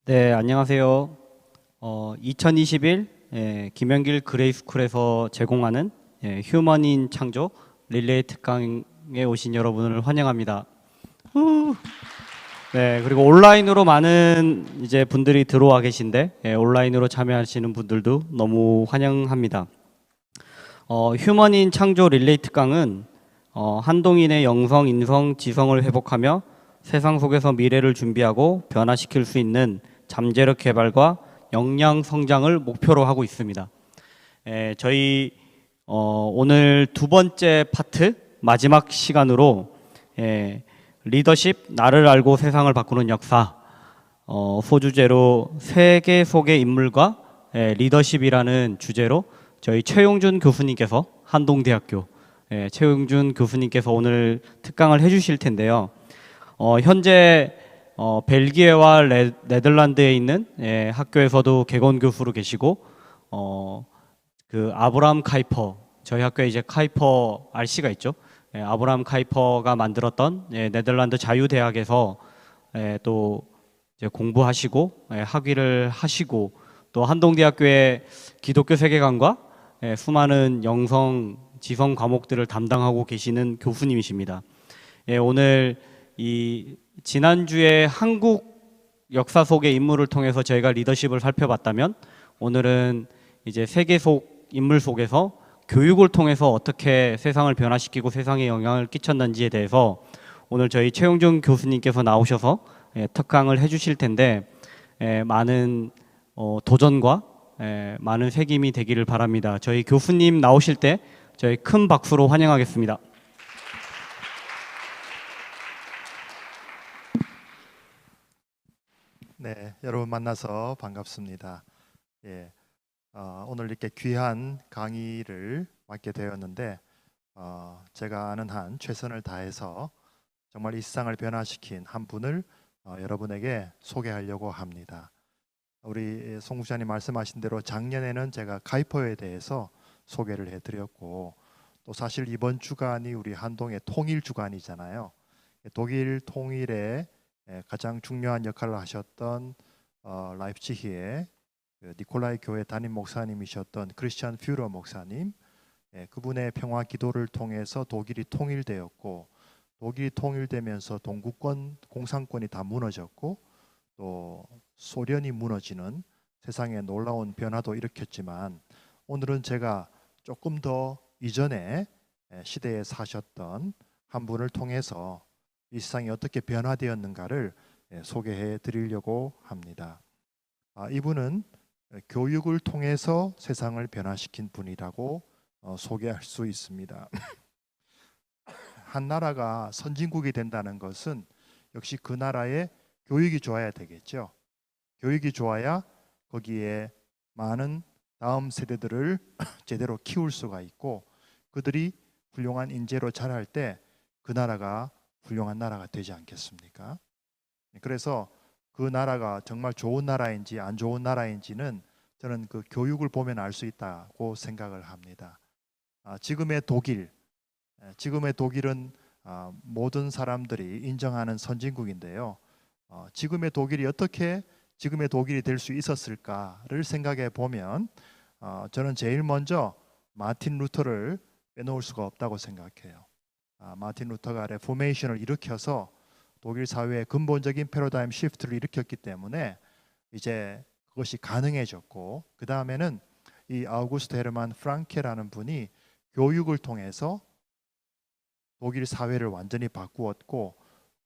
네, 안녕하세요. 2021 김영길 그레이스쿨에서 제공하는 휴먼인 창조 릴레이 특강에 오신 여러분을 환영합니다. 후! 네, 그리고 온라인으로 많은 이제 분들이 들어와 계신데 온라인으로 참여하시는 분들도 너무 환영합니다. 휴먼인 창조 릴레이 특강은 한동인의 영성, 인성, 지성을 회복하며 세상 속에서 미래를 준비하고 변화시킬 수 있는 잠재력 개발과 역량 성장을 목표로 하고 있습니다. 저희 오늘 두 번째 파트 마지막 시간으로 리더십 나를 알고 세상을 바꾸는 역사 소주제로 세계 속의 인물과 리더십이라는 주제로 저희 최용준 교수님께서 한동대학교 최용준 교수님께서 오늘 특강을 해주실 텐데요. 현재 벨기에와 네덜란드에 있는 학교에서도 개건 교수로 계시고 그 아브라함 카이퍼, 저희 학교에 이제 카이퍼 RC가 있죠. 아브라함 카이퍼가 만들었던 네덜란드 자유대학에서 또 이제 공부하시고 학위를 하시고 또 한동대학교의 기독교 세계관과 수많은 영성, 지성 과목들을 담당하고 계시는 교수님이십니다. 오늘 이 지난주에 한국 역사 속의 인물을 통해서 저희가 리더십을 살펴봤다면 오늘은 이제 세계 속 인물 속에서 교육을 통해서 어떻게 세상을 변화시키고 세상에 영향을 끼쳤는지에 대해서 오늘 저희 최용준 교수님께서 나오셔서 특강을 해주실 텐데 많은 도전과 많은 새김이 되기를 바랍니다. 저희 교수님 나오실 때 저희 큰 박수로 환영하겠습니다. 네, 여러분 만나서 반갑습니다. 오늘 이렇게 귀한 강의를 맡게 되었는데 제가 아는 한 최선을 다해서 정말 이 세상을 변화시킨 한 분을 여러분에게 소개하려고 합니다. 우리 송 목사님 말씀하신 대로 작년에는 제가 카이퍼에 대해서 소개를 해드렸고 또 사실 이번 주간이 우리 한동의 통일 주간이잖아요. 독일 통일에 가장 중요한 역할을 하셨던 라이프치히의 니콜라이 교회 담임 목사님이셨던 크리스찬 퓨러 목사님, 그분의 평화 기도를 통해서 독일이 통일되었고 독일이 통일되면서 동구권 공산권이 다 무너졌고 또 소련이 무너지는 세상에 놀라운 변화도 일으켰지만 오늘은 제가 조금 더 이전에 시대에 사셨던 한 분을 통해서 이 세상이 어떻게 변화되었는가를 소개해 드리려고 합니다. 이분은 교육을 통해서 세상을 변화시킨 분이라고 소개할 수 있습니다. 한 나라가 선진국이 된다는 것은 역시 그 나라의 교육이 좋아야 되겠죠. 교육이 좋아야 거기에 많은 다음 세대들을 제대로 키울 수가 있고 그들이 훌륭한 인재로 자랄 때 그 나라가 훌륭한 나라가 되지 않겠습니까? 그래서 그 나라가 정말 좋은 나라인지 안 좋은 나라인지는 저는 그 교육을 보면 알 수 있다고 생각을 합니다. 지금의 독일은 모든 사람들이 인정하는 선진국인데요. 지금의 독일이 어떻게 지금의 독일이 될 수 있었을까를 생각해 보면 저는 제일 먼저 마틴 루터를 빼놓을 수가 없다고 생각해요. 마틴 루터가 레포메이션을 일으켜서 독일 사회의 근본적인 패러다임 시프트를 일으켰기 때문에 이제 그것이 가능해졌고 그 다음에는 이 아우구스트 헤르만 프랑케라는 분이 교육을 통해서 독일 사회를 완전히 바꾸었고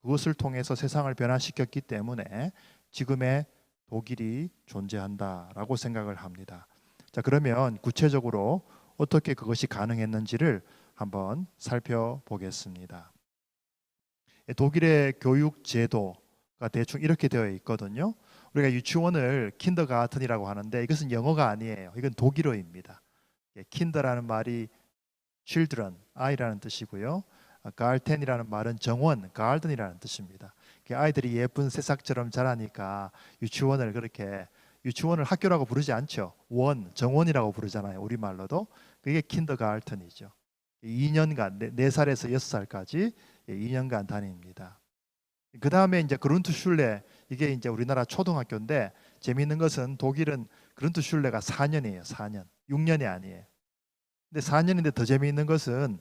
그것을 통해서 세상을 변화시켰기 때문에 지금의 독일이 존재한다라고 생각을 합니다. 자, 그러면 구체적으로 어떻게 그것이 가능했는지를 한번 살펴보겠습니다. 독일의 교육 제도가 대충 이렇게 되어 있거든요. 우리가 유치원을 킨더가튼이라고 하는데 이것은 영어가 아니에요. 이건 독일어입니다. 킨더라는 말이 children, 아이라는 뜻이고요. 가르텐이라는 말은 정원, 가든이라는 뜻입니다. 아이들이 예쁜 새싹처럼 자라니까 유치원을 학교라고 부르지 않죠. 정원이라고 부르잖아요. 우리말로도. 그게 킨더가튼이죠. 2년간 4살에서 6살까지 2년간 다닙니다. 그 다음에 이제 그룬트슐레, 이게 이제 우리나라 초등학교인데 재미있는 것은 독일은 그룬트슐레가 4년이에요. 4년. 6년이 아니에요. 근데 4년인데 더 재미있는 것은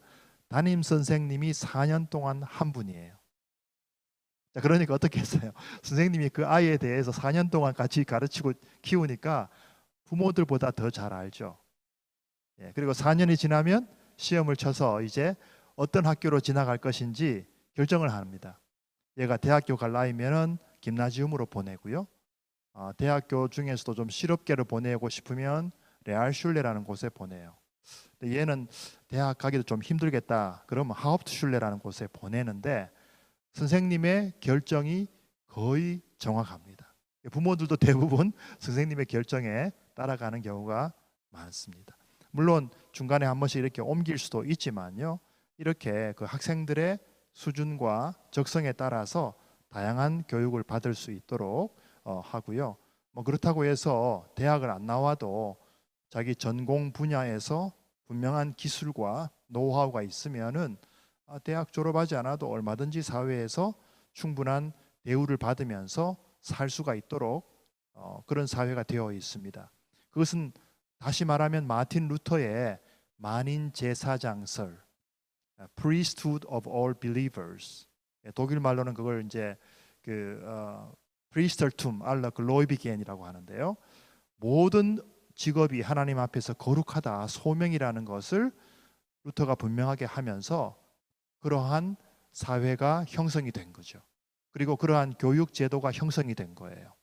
담임 선생님이 4년 동안 한 분이에요. 자, 그러니까 어떻게 했어요? 선생님이 그 아이에 대해서 4년 동안 같이 가르치고 키우니까 부모들보다 더 잘 알죠. 예, 그리고 4년이 지나면 시험을 쳐서 이제 어떤 학교로 진학할 것인지 결정을 합니다. 얘가 대학교 갈 나이면은 김나지움으로 보내고요. 대학교 중에서도 좀 실업계를 보내고 싶으면 레알슐레라는 곳에 보내요. 근데 얘는 대학 가기도 좀 힘들겠다. 그러면 하uptschul레라는 곳에 보내는데 선생님의 결정이 거의 정확합니다. 부모들도 대부분 선생님의 결정에 따라가는 경우가 많습니다. 물론 중간에 한 번씩 이렇게 옮길 수도 있지만요. 이렇게 그 학생들의 수준과 적성에 따라서 다양한 교육을 받을 수 있도록 하고요. 뭐 그렇다고 해서 대학을 안 나와도 자기 전공 분야에서 분명한 기술과 노하우가 있으면은 대학 졸업하지 않아도 얼마든지 사회에서 충분한 대우를 받으면서 살 수가 있도록 그런 사회가 되어 있습니다. 그것은 다시 말하면 마틴 루터의 만인 제사장설, Priesthood of all believers. 독일 말로는 그걸 이제 그 Priestertum aller Gläubigen이라고 하는데요. 모든 직업이 하나님 앞에서 거룩하다, 소명이라는 것을 루터가 분명하게 하면서 그러한 사회가 형성이 된 거죠. 그리고 그러한 교육 제도가 형성이 된 거예요.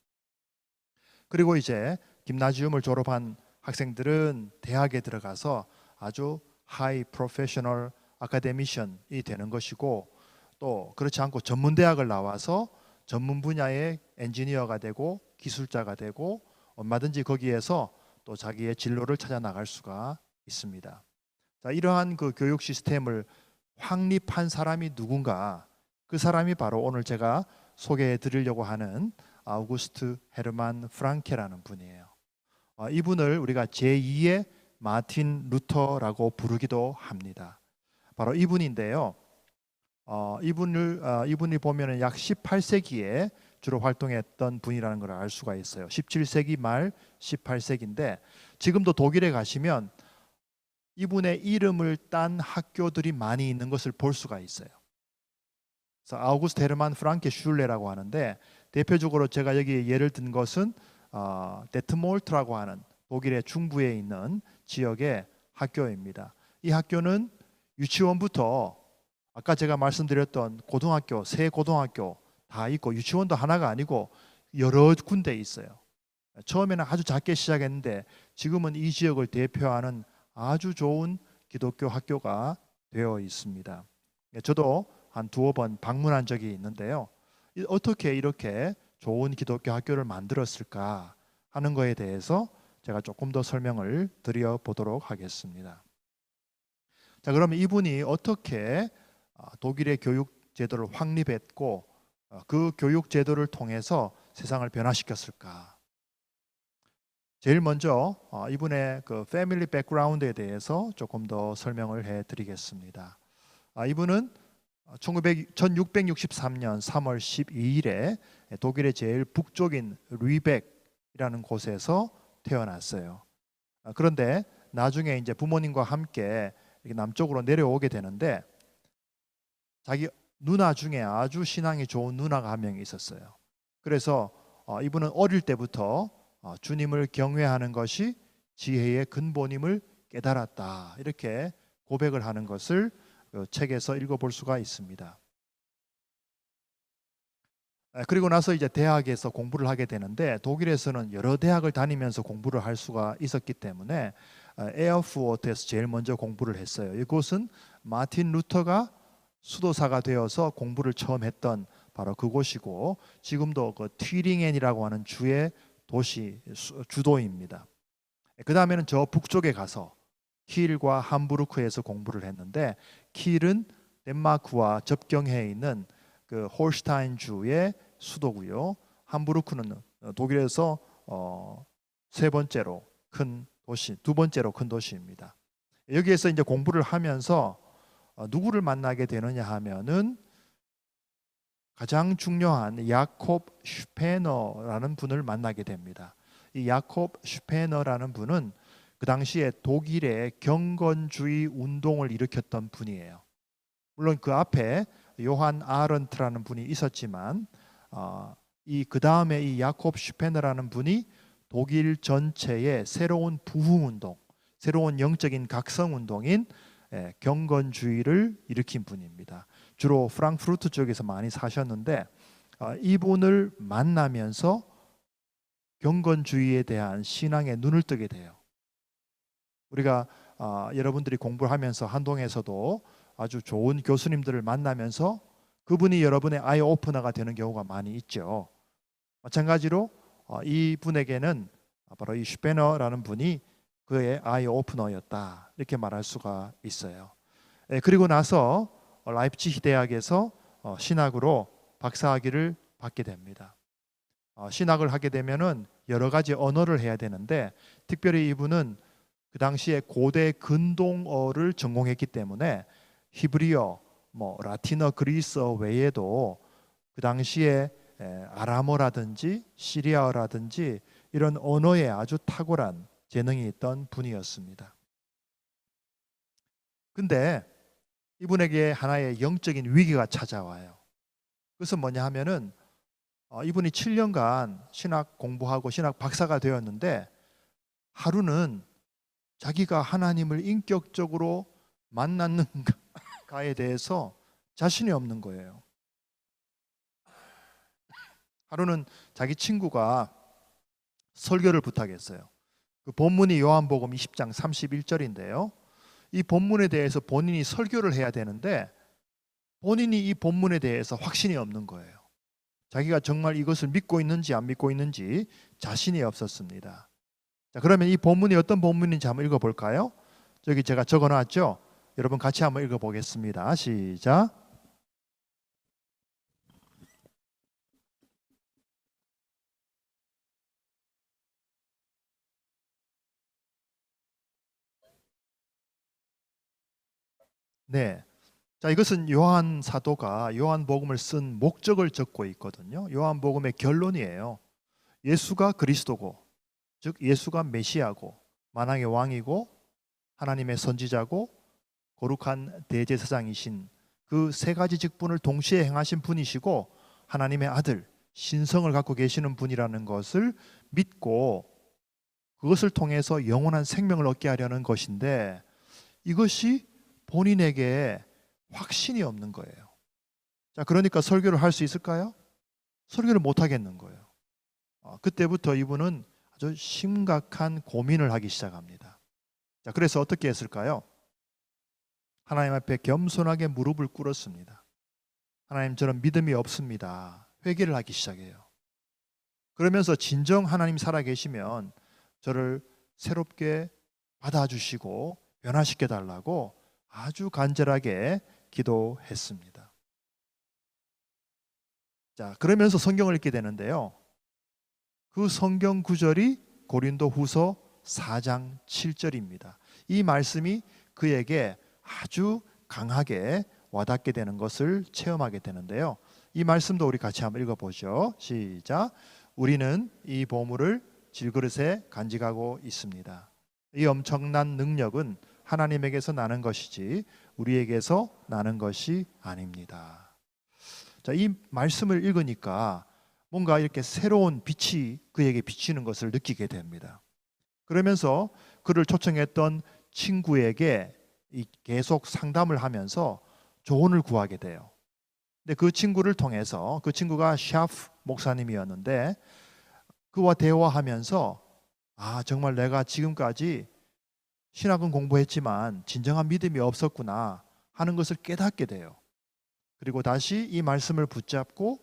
그리고 이제 김나지움을 졸업한 학생들은 대학에 들어가서 아주 하이 프로페셔널 아카데미션이 되는 것이고 또 그렇지 않고 전문 대학을 나와서 전문 분야의 엔지니어가 되고 기술자가 되고 얼마든지 거기에서 또 자기의 진로를 찾아 나갈 수가 있습니다. 자, 이러한 그 교육 시스템을 확립한 사람이 누군가? 그 사람이 바로 오늘 제가 소개해 드리려고 하는 아우구스트 헤르만 프랑케라는 분이에요. 이분을 우리가 제2의 마틴 루터라고 부르기도 합니다. 바로 이분인데요. 이분이 보면은 약 18세기에 주로 활동했던 분이라는 걸 알 수가 있어요. 17세기 말 18세기인데 지금도 독일에 가시면 이분의 이름을 딴 학교들이 많이 있는 것을 볼 수가 있어요. 그래서 아우구스트 헤르만 프랑케 슐레라고 하는데 대표적으로 제가 여기 예를 든 것은 데트몰트라고 하는 독일의 중부에 있는 지역의 학교입니다. 이 학교는 유치원부터 아까 제가 말씀드렸던 고등학교, 새 고등학교 다 있고 유치원도 하나가 아니고 여러 군데 있어요. 처음에는 아주 작게 시작했는데 지금은 이 지역을 대표하는 아주 좋은 기독교 학교가 되어 있습니다. 저도 한 두어 번 방문한 적이 있는데요. 어떻게 이렇게 좋은 기독교 학교를 만들었을까 하는 거에 대해서 제가 조금 더 설명을 드려 보도록 하겠습니다. 자, 그러면 이분이 어떻게 독일의 교육 제도를 확립했고 그 교육 제도를 통해서 세상을 변화시켰을까? 제일 먼저 이분의 그 패밀리 백그라운드에 대해서 조금 더 설명을 해드리겠습니다. 이분은 1663년 3월 12일에 독일의 제일 북쪽인 르벡이라는 곳에서 태어났어요. 그런데 나중에 이제 부모님과 함께 이렇게 남쪽으로 내려오게 되는데 자기 누나 중에 아주 신앙이 좋은 누나가 한 명이 있었어요. 그래서 이분은 어릴 때부터 주님을 경외하는 것이 지혜의 근본임을 깨달았다. 이렇게 고백을 하는 것을 책에서 읽어볼 수가 있습니다. 그리고 나서 이제 대학에서 공부를 하게 되는데 독일에서는 여러 대학을 다니면서 공부를 할 수가 있었기 때문에 에어푸어트에서 제일 먼저 공부를 했어요. 이곳은 마틴 루터가 수도사가 되어서 공부를 처음 했던 바로 그곳이고 지금도 그 튀링엔이라고 하는 주의 도시 주도입니다. 그 다음에는 저 북쪽에 가서 킬과 함부르크에서 공부를 했는데 킬은 덴마크와 접경해 있는 그 홀슈타인 주의 수도고요. 함부르크는 독일에서 세 번째로 큰 도시, 두 번째로 큰 도시입니다. 여기에서 이제 공부를 하면서 누구를 만나게 되느냐 하면은 가장 중요한 야콥 슈페너라는 분을 만나게 됩니다. 이 야콥 슈페너라는 분은 그 당시에 독일의 경건주의 운동을 일으켰던 분이에요. 물론 그 앞에 요한 아른트라는 분이 있었지만 이 그 다음에 이 야콥 슈페너라는 분이 독일 전체의 새로운 부흥 운동, 새로운 영적인 각성 운동인 경건주의를 일으킨 분입니다. 주로 프랑크푸르트 쪽에서 많이 사셨는데 이분을 만나면서 경건주의에 대한 신앙에 눈을 뜨게 돼요. 우리가 여러분들이 공부를 하면서 한동에서도 아주 좋은 교수님들을 만나면서 그분이 여러분의 아이 오프너가 되는 경우가 많이 있죠. 마찬가지로 이분에게는 바로 이 슈페너라는 분이 그의 아이 오프너였다, 이렇게 말할 수가 있어요. 그리고 나서 라이프치히 대학에서 신학으로 박사학위를 받게 됩니다. 신학을 하게 되면은 여러 가지 언어를 해야 되는데 특별히 이분은 그 당시에 고대 근동어를 전공했기 때문에 히브리어, 라틴어, 그리스어 외에도 그 당시에 아람어라든지 시리아어라든지 이런 언어에 아주 탁월한 재능이 있던 분이었습니다. 근데 이분에게 하나의 영적인 위기가 찾아와요. 그것은 뭐냐 하면은 이분이 7년간 신학 공부하고 신학 박사가 되었는데 하루는 자기가 하나님을 인격적으로 만났는가에 대해서 자신이 없는 거예요. 하루는 자기 친구가 설교를 부탁했어요. 그 본문이 요한복음 20장 31절인데요. 이 본문에 대해서 본인이 설교를 해야 되는데 본인이 이 본문에 대해서 확신이 없는 거예요. 자기가 정말 이것을 믿고 있는지 안 믿고 있는지 자신이 없었습니다. 자, 그러면 이 본문이 어떤 본문인지 한번 읽어볼까요? 저기 제가 적어놨죠? 여러분 같이 한번 읽어보겠습니다. 시작. 네. 자, 이것은 요한 사도가 요한복음을 쓴 목적을 적고 있거든요. 요한복음의 결론이에요. 예수가 그리스도고, 즉 예수가 메시아고, 만왕의 왕이고, 하나님의 선지자고, 거룩한 대제사장이신 그 세 가지 직분을 동시에 행하신 분이시고 하나님의 아들, 신성을 갖고 계시는 분이라는 것을 믿고 그것을 통해서 영원한 생명을 얻게 하려는 것인데 이것이 본인에게 확신이 없는 거예요. 자, 그러니까 설교를 할 수 있을까요? 설교를 못 하겠는 거예요. 그때부터 이분은 아주 심각한 고민을 하기 시작합니다. 자, 그래서 어떻게 했을까요? 하나님 앞에 겸손하게 무릎을 꿇었습니다. 하나님, 저는 믿음이 없습니다. 회개를 하기 시작해요. 그러면서 진정 하나님 살아계시면 저를 새롭게 받아주시고 변화시켜 달라고 아주 간절하게 기도했습니다. 자, 그러면서 성경을 읽게 되는데요. 그 성경 구절이 고린도후서 4장 7절입니다. 이 말씀이 그에게 아주 강하게 와닿게 되는 것을 체험하게 되는데요. 이 말씀도 우리 같이 한번 읽어보죠. 시작. 우리는 이 보물을 질그릇에 간직하고 있습니다. 이 엄청난 능력은 하나님에게서 나는 것이지 우리에게서 나는 것이 아닙니다. 자, 이 말씀을 읽으니까 뭔가 이렇게 새로운 빛이 그에게 비치는 것을 느끼게 됩니다. 그러면서 그를 초청했던 친구에게 계속 상담을 하면서 조언을 구하게 돼요. 근데 그 친구를 통해서, 그 친구가 샤프 목사님이었는데 그와 대화하면서 정말 내가 지금까지 신학은 공부했지만 진정한 믿음이 없었구나 하는 것을 깨닫게 돼요. 그리고 다시 이 말씀을 붙잡고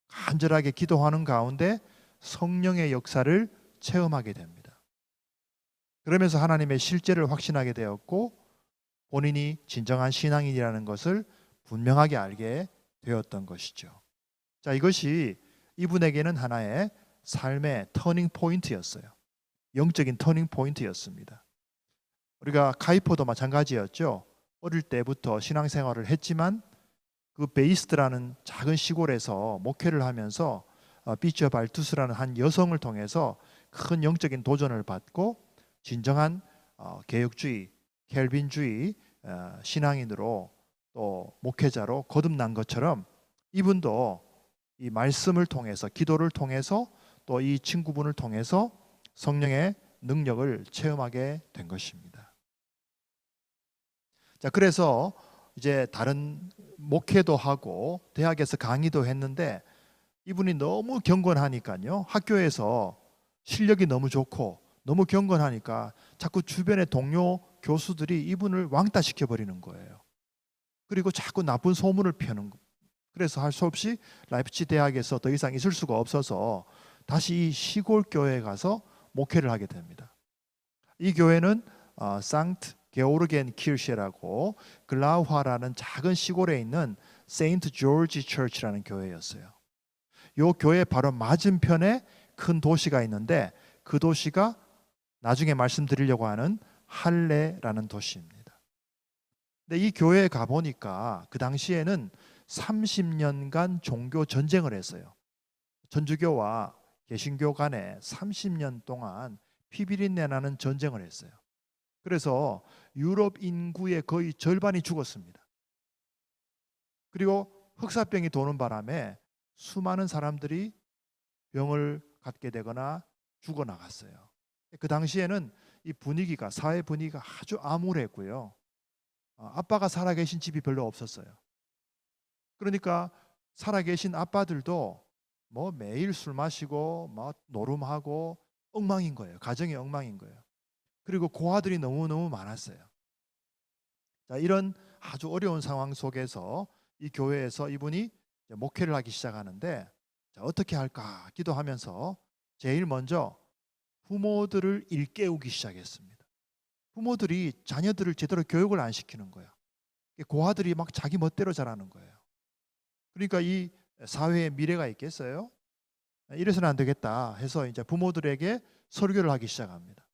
간절하게 기도하는 가운데 성령의 역사를 체험하게 됩니다. 그러면서 하나님의 실제를 확신하게 되었고 본인이 진정한 신앙인이라는 것을 분명하게 알게 되었던 것이죠. 자, 이것이 이분에게는 하나의 삶의 터닝 포인트였어요. 영적인 터닝 포인트였습니다. 우리가 카이포도 마찬가지였죠. 어릴 때부터 신앙생활을 했지만 그 베이스트라는 작은 시골에서 목회를 하면서 비처 발투스라는 한 여성을 통해서 큰 영적인 도전을 받고 진정한 개혁주의, 켈빈주의 신앙인으로 또 목회자로 거듭난 것처럼 이분도 이 말씀을 통해서, 기도를 통해서, 또 이 친구분을 통해서 성령의 능력을 체험하게 된 것입니다. 자, 그래서 이제 다른 목회도 하고 대학에서 강의도 했는데 이분이 너무 경건하니까요, 학교에서 실력이 너무 좋고 너무 경건하니까 자꾸 주변의 동료 교수들이 이분을 왕따시켜 버리는 거예요. 그리고 자꾸 나쁜 소문을 피우는 거. 그래서 할 수 없이 라이프치 대학에서 더 이상 있을 수가 없어서 다시 이 시골 교회에 가서 목회를 하게 됩니다. 이 교회는 상트 게오르겐 키르셰라고 글라우화라는 작은 시골에 있는 세인트 조지 처치라는 교회였어요. 이 교회 바로 맞은편에 큰 도시가 있는데 그 도시가 나중에 말씀드리려고 하는 할레라는 도시입니다. 근데 이 교회에 가보니까 그 당시에는 30년간 종교 전쟁을 했어요. 천주교와 개신교 간에 30년 동안 피비린내 나는 전쟁을 했어요. 그래서 유럽 인구의 거의 절반이 죽었습니다. 그리고 흑사병이 도는 바람에 수많은 사람들이 병을 갖게 되거나 죽어나갔어요. 그 당시에는 이 분위기가, 사회 분위기가 아주 암울했고요. 아빠가 살아계신 집이 별로 없었어요. 그러니까 살아계신 아빠들도 뭐 매일 술 마시고 뭐 노름하고 엉망인 거예요. 가정이 엉망인 거예요. 그리고 고아들이 너무너무 많았어요. 자, 이런 아주 어려운 상황 속에서 이 교회에서 이분이 목회를 하기 시작하는데, 자, 어떻게 할까 기도하면서 제일 먼저 부모들을 일깨우기 시작했습니다. 부모들이 자녀들을 제대로 교육을 안 시키는 거예요. 고아들이 막 자기 멋대로 자라는 거예요. 그러니까 이 사회에 미래가 있겠어요? 이래서는 안 되겠다 해서 이제 부모들에게 설교를 하기 시작합니다.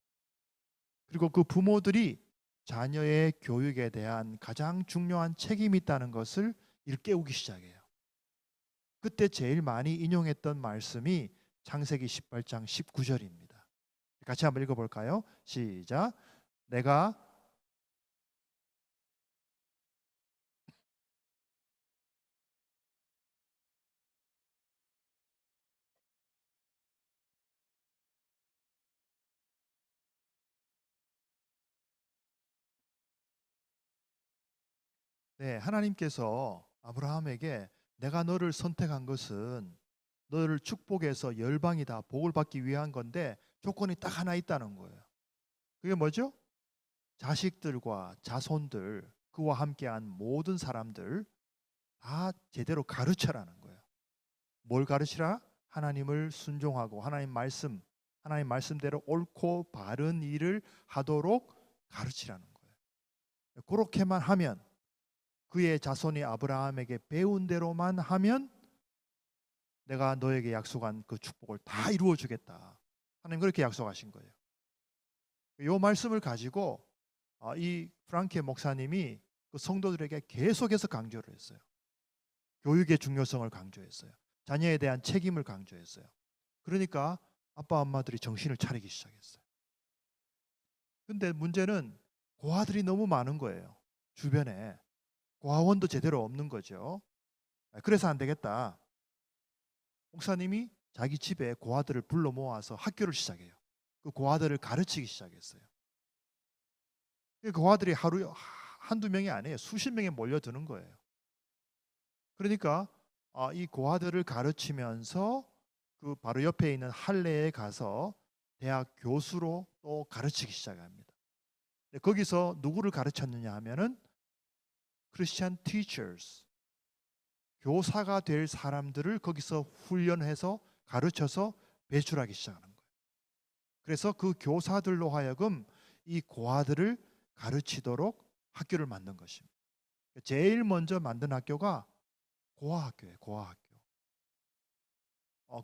그리고 그 부모들이 자녀의 교육에 대한 가장 중요한 책임이 있다는 것을 일깨우기 시작해요. 그때 제일 많이 인용했던 말씀이 창세기 18장 19절입니다. 같이 한번 읽어볼까요? 시작. 내가 하나님께서 아브라함에게 내가 너를 선택한 것은 너를 축복해서 열방이 다 복을 받기 위한 건데 조건이 딱 하나 있다는 거예요. 그게 뭐죠? 자식들과 자손들, 그와 함께한 모든 사람들 다 제대로 가르쳐라는 거예요. 뭘 가르치라? 하나님을 순종하고 하나님 말씀대로 옳고 바른 일을 하도록 가르치라는 거예요. 그렇게만 하면, 그의 자손이 아브라함에게 배운 대로만 하면 내가 너에게 약속한 그 축복을 다 이루어 주겠다. 하나님 그렇게 약속하신 거예요. 이 말씀을 가지고 이 프랑케 목사님이 그 성도들에게 계속해서 강조를 했어요. 교육의 중요성을 강조했어요. 자녀에 대한 책임을 강조했어요. 그러니까 아빠 엄마들이 정신을 차리기 시작했어요. 근데 문제는 고아들이 너무 많은 거예요. 주변에 고아원도 제대로 없는 거죠. 그래서 안 되겠다. 목사님이 자기 집에 고아들을 불러 모아서 학교를 시작해요. 그 고아들을 가르치기 시작했어요. 그 고아들이 하루 한두 명이 아니에요. 수십 명이 몰려드는 거예요. 그러니까 이 고아들을 가르치면서 그 바로 옆에 있는 할례에 가서 대학 교수로 또 가르치기 시작합니다. 거기서 누구를 가르쳤느냐 하면은 크리스천 티처스, 교사가 될 사람들을 거기서 훈련해서 가르쳐서 배출하기 시작하는 거예요. 그래서 그 교사들로 하여금 이 고아들을 가르치도록 학교를 만든 것입니다. 제일 먼저 만든 학교가 고아학교예요. 고아학교.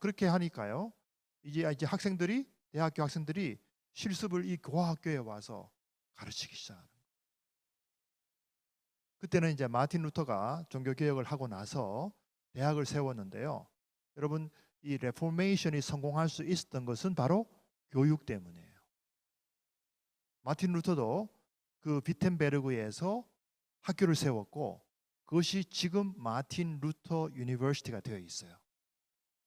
그렇게 하니까요, 이제 학생들이, 대학교 학생들이 실습을 이 고아학교에 와서 가르치기 시작하는 거예요. 그때는 이제 마틴 루터가 종교 개혁을 하고 나서 대학을 세웠는데요. 여러분, 이 레포메이션이 성공할 수 있었던 것은 바로 교육 때문이에요. 마틴 루터도 그 비텐베르그에서 학교를 세웠고 그것이 지금 마틴 루터 유니버시티가 되어 있어요.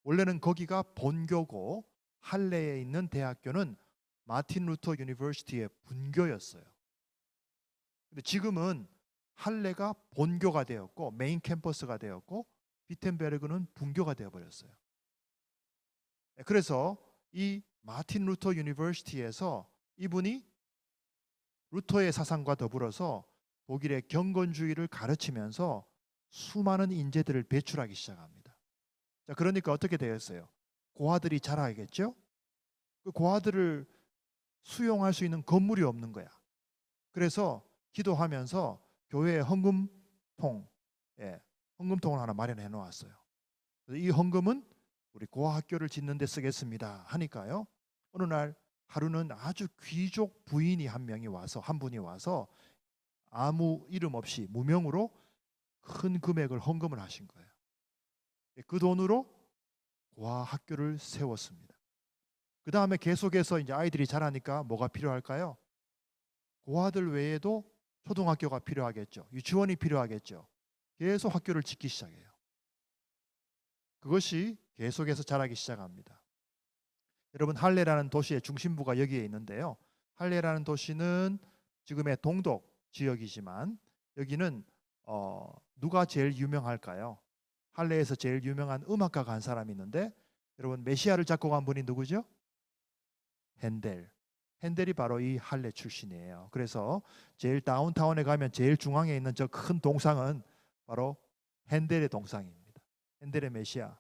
원래는 거기가 본교고 할레에 있는 대학교는 마틴 루터 유니버시티의 분교였어요. 근데 지금은 할레가 본교가 되었고 메인 캠퍼스가 되었고 비텐베르그는 분교가 되어 버렸어요. 그래서 이 마틴 루터 유니버시티에서 이분이 루터의 사상과 더불어서 독일의 경건주의를 가르치면서 수많은 인재들을 배출하기 시작합니다. 자, 그러니까 어떻게 되었어요? 고아들이 자라야겠죠? 그 고아들을 수용할 수 있는 건물이 없는 거야. 그래서 기도하면서 교회에 헌금통, 헌금통을 하나 마련해 놓았어요. 이 헌금은 우리 고아학교를 짓는 데 쓰겠습니다 하니까요. 어느 날 하루는 아주 귀족 부인이 한 분이 와서 아무 이름 없이 무명으로 큰 금액을 헌금을 하신 거예요. 그 돈으로 고아학교를 세웠습니다. 그 다음에 계속해서 이제 아이들이 자라니까 뭐가 필요할까요? 고아들 외에도 초등학교가 필요하겠죠. 유치원이 필요하겠죠. 계속 학교를 짓기 시작해요. 그것이 계속해서 자라기 시작합니다. 여러분, 할레라는 도시의 중심부가 여기에 있는데요. 할레라는 도시는 지금의 동독 지역이지만 여기는 누가 제일 유명할까요? 할레에서 제일 유명한 음악가가 한 사람이 있는데 여러분, 메시아를 작곡한 분이 누구죠? 핸델. 핸델이 바로 이 할레 출신이에요. 그래서 제일 다운타운에 가면 제일 중앙에 있는 저 큰 동상은 바로 핸델의 동상입니다. 핸델의 메시아.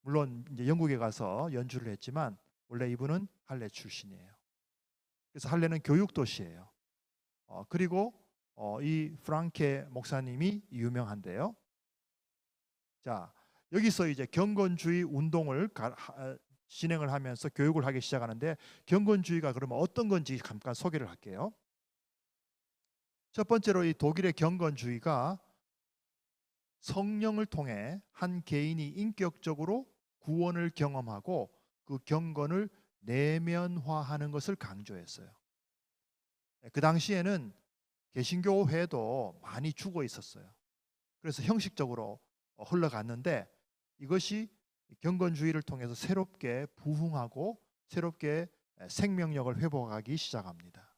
물론 이제 영국에 가서 연주를 했지만 원래 이분은 할레 출신이에요. 그래서 할레는 교육 도시예요. 그리고 이 프랑케 목사님이 유명한데요. 자, 여기서 이제 경건주의 운동을 진행을 하면서 교육을 하기 시작하는데 경건주의가 그러면 어떤 건지 잠깐 소개를 할게요. 첫 번째로 이 독일의 경건주의가 성령을 통해 한 개인이 인격적으로 구원을 경험하고 그 경건을 내면화하는 것을 강조했어요. 그 당시에는 개신교회도 많이 죽어 있었어요. 그래서 형식적으로 흘러갔는데 이것이 경건주의를 통해서 새롭게 부흥하고 새롭게 생명력을 회복하기 시작합니다.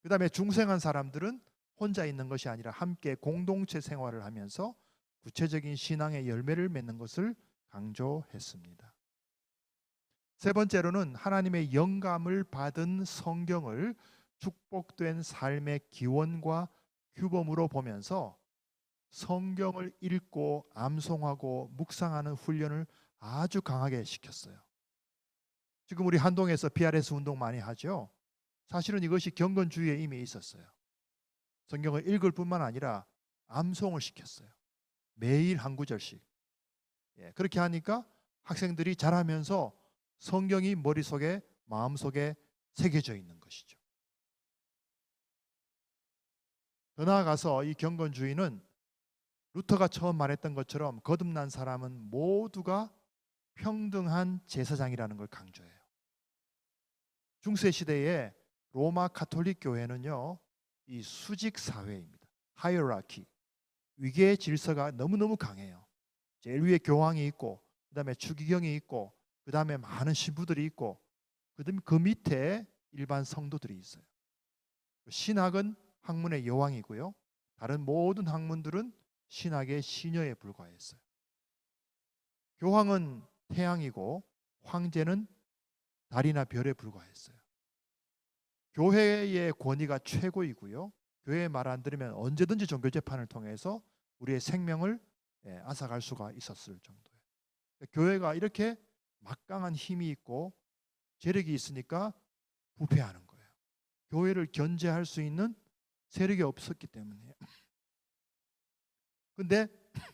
그 다음에 중생한 사람들은 혼자 있는 것이 아니라 함께 공동체 생활을 하면서 구체적인 신앙의 열매를 맺는 것을 강조했습니다. 세 번째로는 하나님의 영감을 받은 성경을 축복된 삶의 기원과 규범으로 보면서 성경을 읽고 암송하고 묵상하는 훈련을 아주 강하게 시켰어요. 지금 우리 한동에서 PRS 운동 많이 하죠. 사실은 이것이 경건주의에 이미 있었어요. 성경을 읽을 뿐만 아니라 암송을 시켰어요. 매일 한 구절씩. 그렇게 하니까 학생들이 자라면서 성경이 머릿속에 마음속에 새겨져 있는 것이죠. 더 나아가서 이 경건주의는 루터가 처음 말했던 것처럼 거듭난 사람은 모두가 평등한 제사장이라는 걸 강조해요. 중세 시대에 로마 가톨릭 교회는요, 이 수직 사회입니다. 하이어라키, 위계 질서가 너무너무 강해요. 제일 위에 교황이 있고, 그 다음에 추기경이 있고, 그 다음에 많은 신부들이 있고, 그 밑에 일반 성도들이 있어요. 신학은 학문의 여왕이고요. 다른 모든 학문들은 신학의 시녀에 불과했어요. 교황은 태양이고 황제는 달이나 별에 불과했어요. 교회의 권위가 최고이고요. 교회의 말 안 들으면 언제든지 종교 재판을 통해서 우리의 생명을 앗아갈 수가 있었을 정도예요. 교회가 이렇게 막강한 힘이 있고 재력이 있으니까 부패하는 거예요. 교회를 견제할 수 있는 세력이 없었기 때문이에요. 근데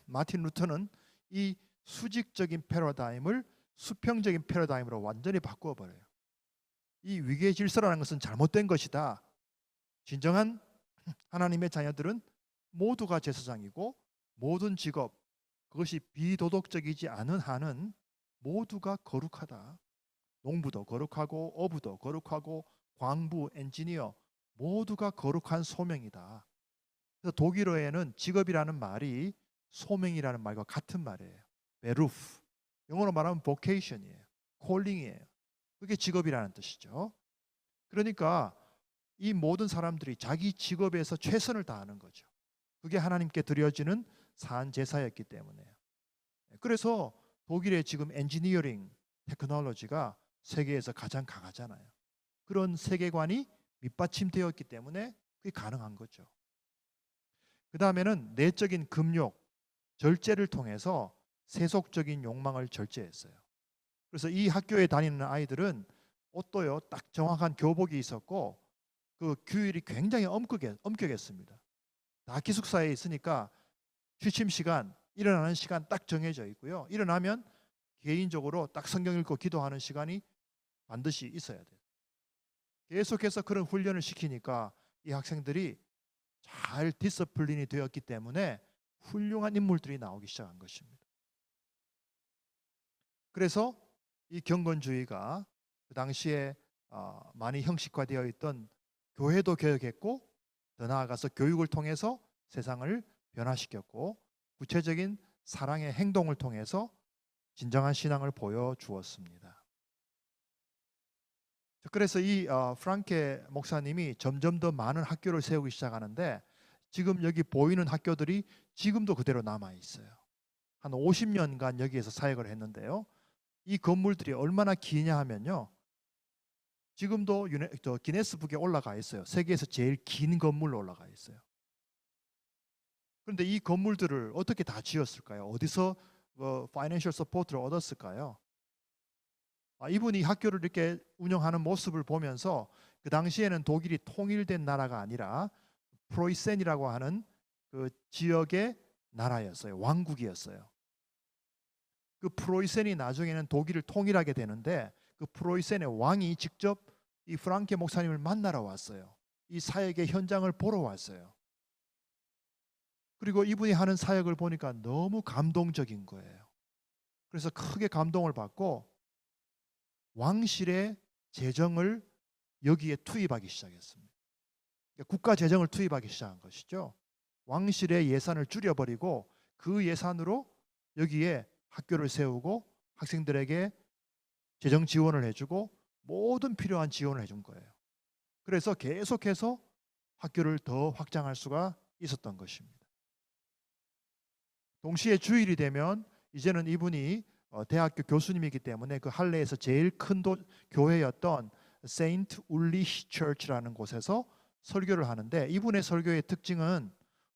마틴 루터는 이 수직적인 패러다임을 수평적인 패러다임으로 완전히 바꾸어 버려요. 이 위계 질서라는 것은 잘못된 것이다. 진정한 하나님의 자녀들은 모두가 제사장이고 모든 직업 그것이 비도덕적이지 않은 한은 모두가 거룩하다. 농부도 거룩하고 어부도 거룩하고 광부, 엔지니어 모두가 거룩한 소명이다. 그래서 독일어에는 직업이라는 말이 소명이라는 말과 같은 말이에요. 베루프. 영어로 말하면 vocation이에요. 콜링이에요. 그게 직업이라는 뜻이죠. 그러니까 이 모든 사람들이 자기 직업에서 최선을 다하는 거죠. 그게 하나님께 드려지는 산 제사였기 때문에요. 그래서 독일의 지금 엔지니어링 테크놀로지가 세계에서 가장 강하잖아요. 그런 세계관이 밑받침되었기 때문에 그게 가능한 거죠. 그 다음에는 내적인 금욕, 절제를 통해서 세속적인 욕망을 절제했어요. 그래서 이 학교에 다니는 아이들은 옷도요 딱 정확한 교복이 있었고 그 규율이 굉장히 엄격했습니다. 다 기숙사에 있으니까 취침 시간, 일어나는 시간 딱 정해져 있고요. 일어나면 개인적으로 딱 성경 읽고 기도하는 시간이 반드시 있어야 돼요. 계속해서 그런 훈련을 시키니까 이 학생들이 잘 디스플린이 되었기 때문에 훌륭한 인물들이 나오기 시작한 것입니다. 그래서 이 경건주의가 그 당시에 많이 형식화되어 있던 교회도 개혁했고 더 나아가서 교육을 통해서 세상을 변화시켰고 구체적인 사랑의 행동을 통해서 진정한 신앙을 보여주었습니다. 그래서 이 프랑케 목사님이 점점 더 많은 학교를 세우기 시작하는데 지금 여기 보이는 학교들이 지금도 그대로 남아 있어요. 한 50년간 여기에서 사역을 했는데요. 이 건물들이 얼마나 기냐 하면요. 지금도 기네스북에 올라가 있어요. 세계에서 제일 긴 건물로 올라가 있어요. 그런데 이 건물들을 어떻게 다 지었을까요? 어디서 파이낸셜 서포트를 얻었을까요? 이분이 학교를 이렇게 운영하는 모습을 보면서 그 당시에는 독일이 통일된 나라가 아니라 프로이센이라고 하는 그 지역의 나라였어요. 왕국이었어요. 그 프로이센이 나중에는 독일을 통일하게 되는데 그 프로이센의 왕이 직접 이 프랑케 목사님을 만나러 왔어요. 이 사역의 현장을 보러 왔어요. 그리고 이분이 하는 사역을 보니까 너무 감동적인 거예요. 그래서 크게 감동을 받고 왕실의 재정을 여기에 투입하기 시작했습니다. 국가 재정을 투입하기 시작한 것이죠. 왕실의 예산을 줄여버리고 그 예산으로 여기에 학교를 세우고 학생들에게 재정 지원을 해주고 모든 필요한 지원을 해준 거예요. 그래서 계속해서 학교를 더 확장할 수가 있었던 것입니다. 동시에 주일이 되면 이제는 이분이 대학교 교수님이기 때문에 그 할레에서 제일 큰 교회였던 세인트 울리히 처치라는 곳에서 설교를 하는데 이분의 설교의 특징은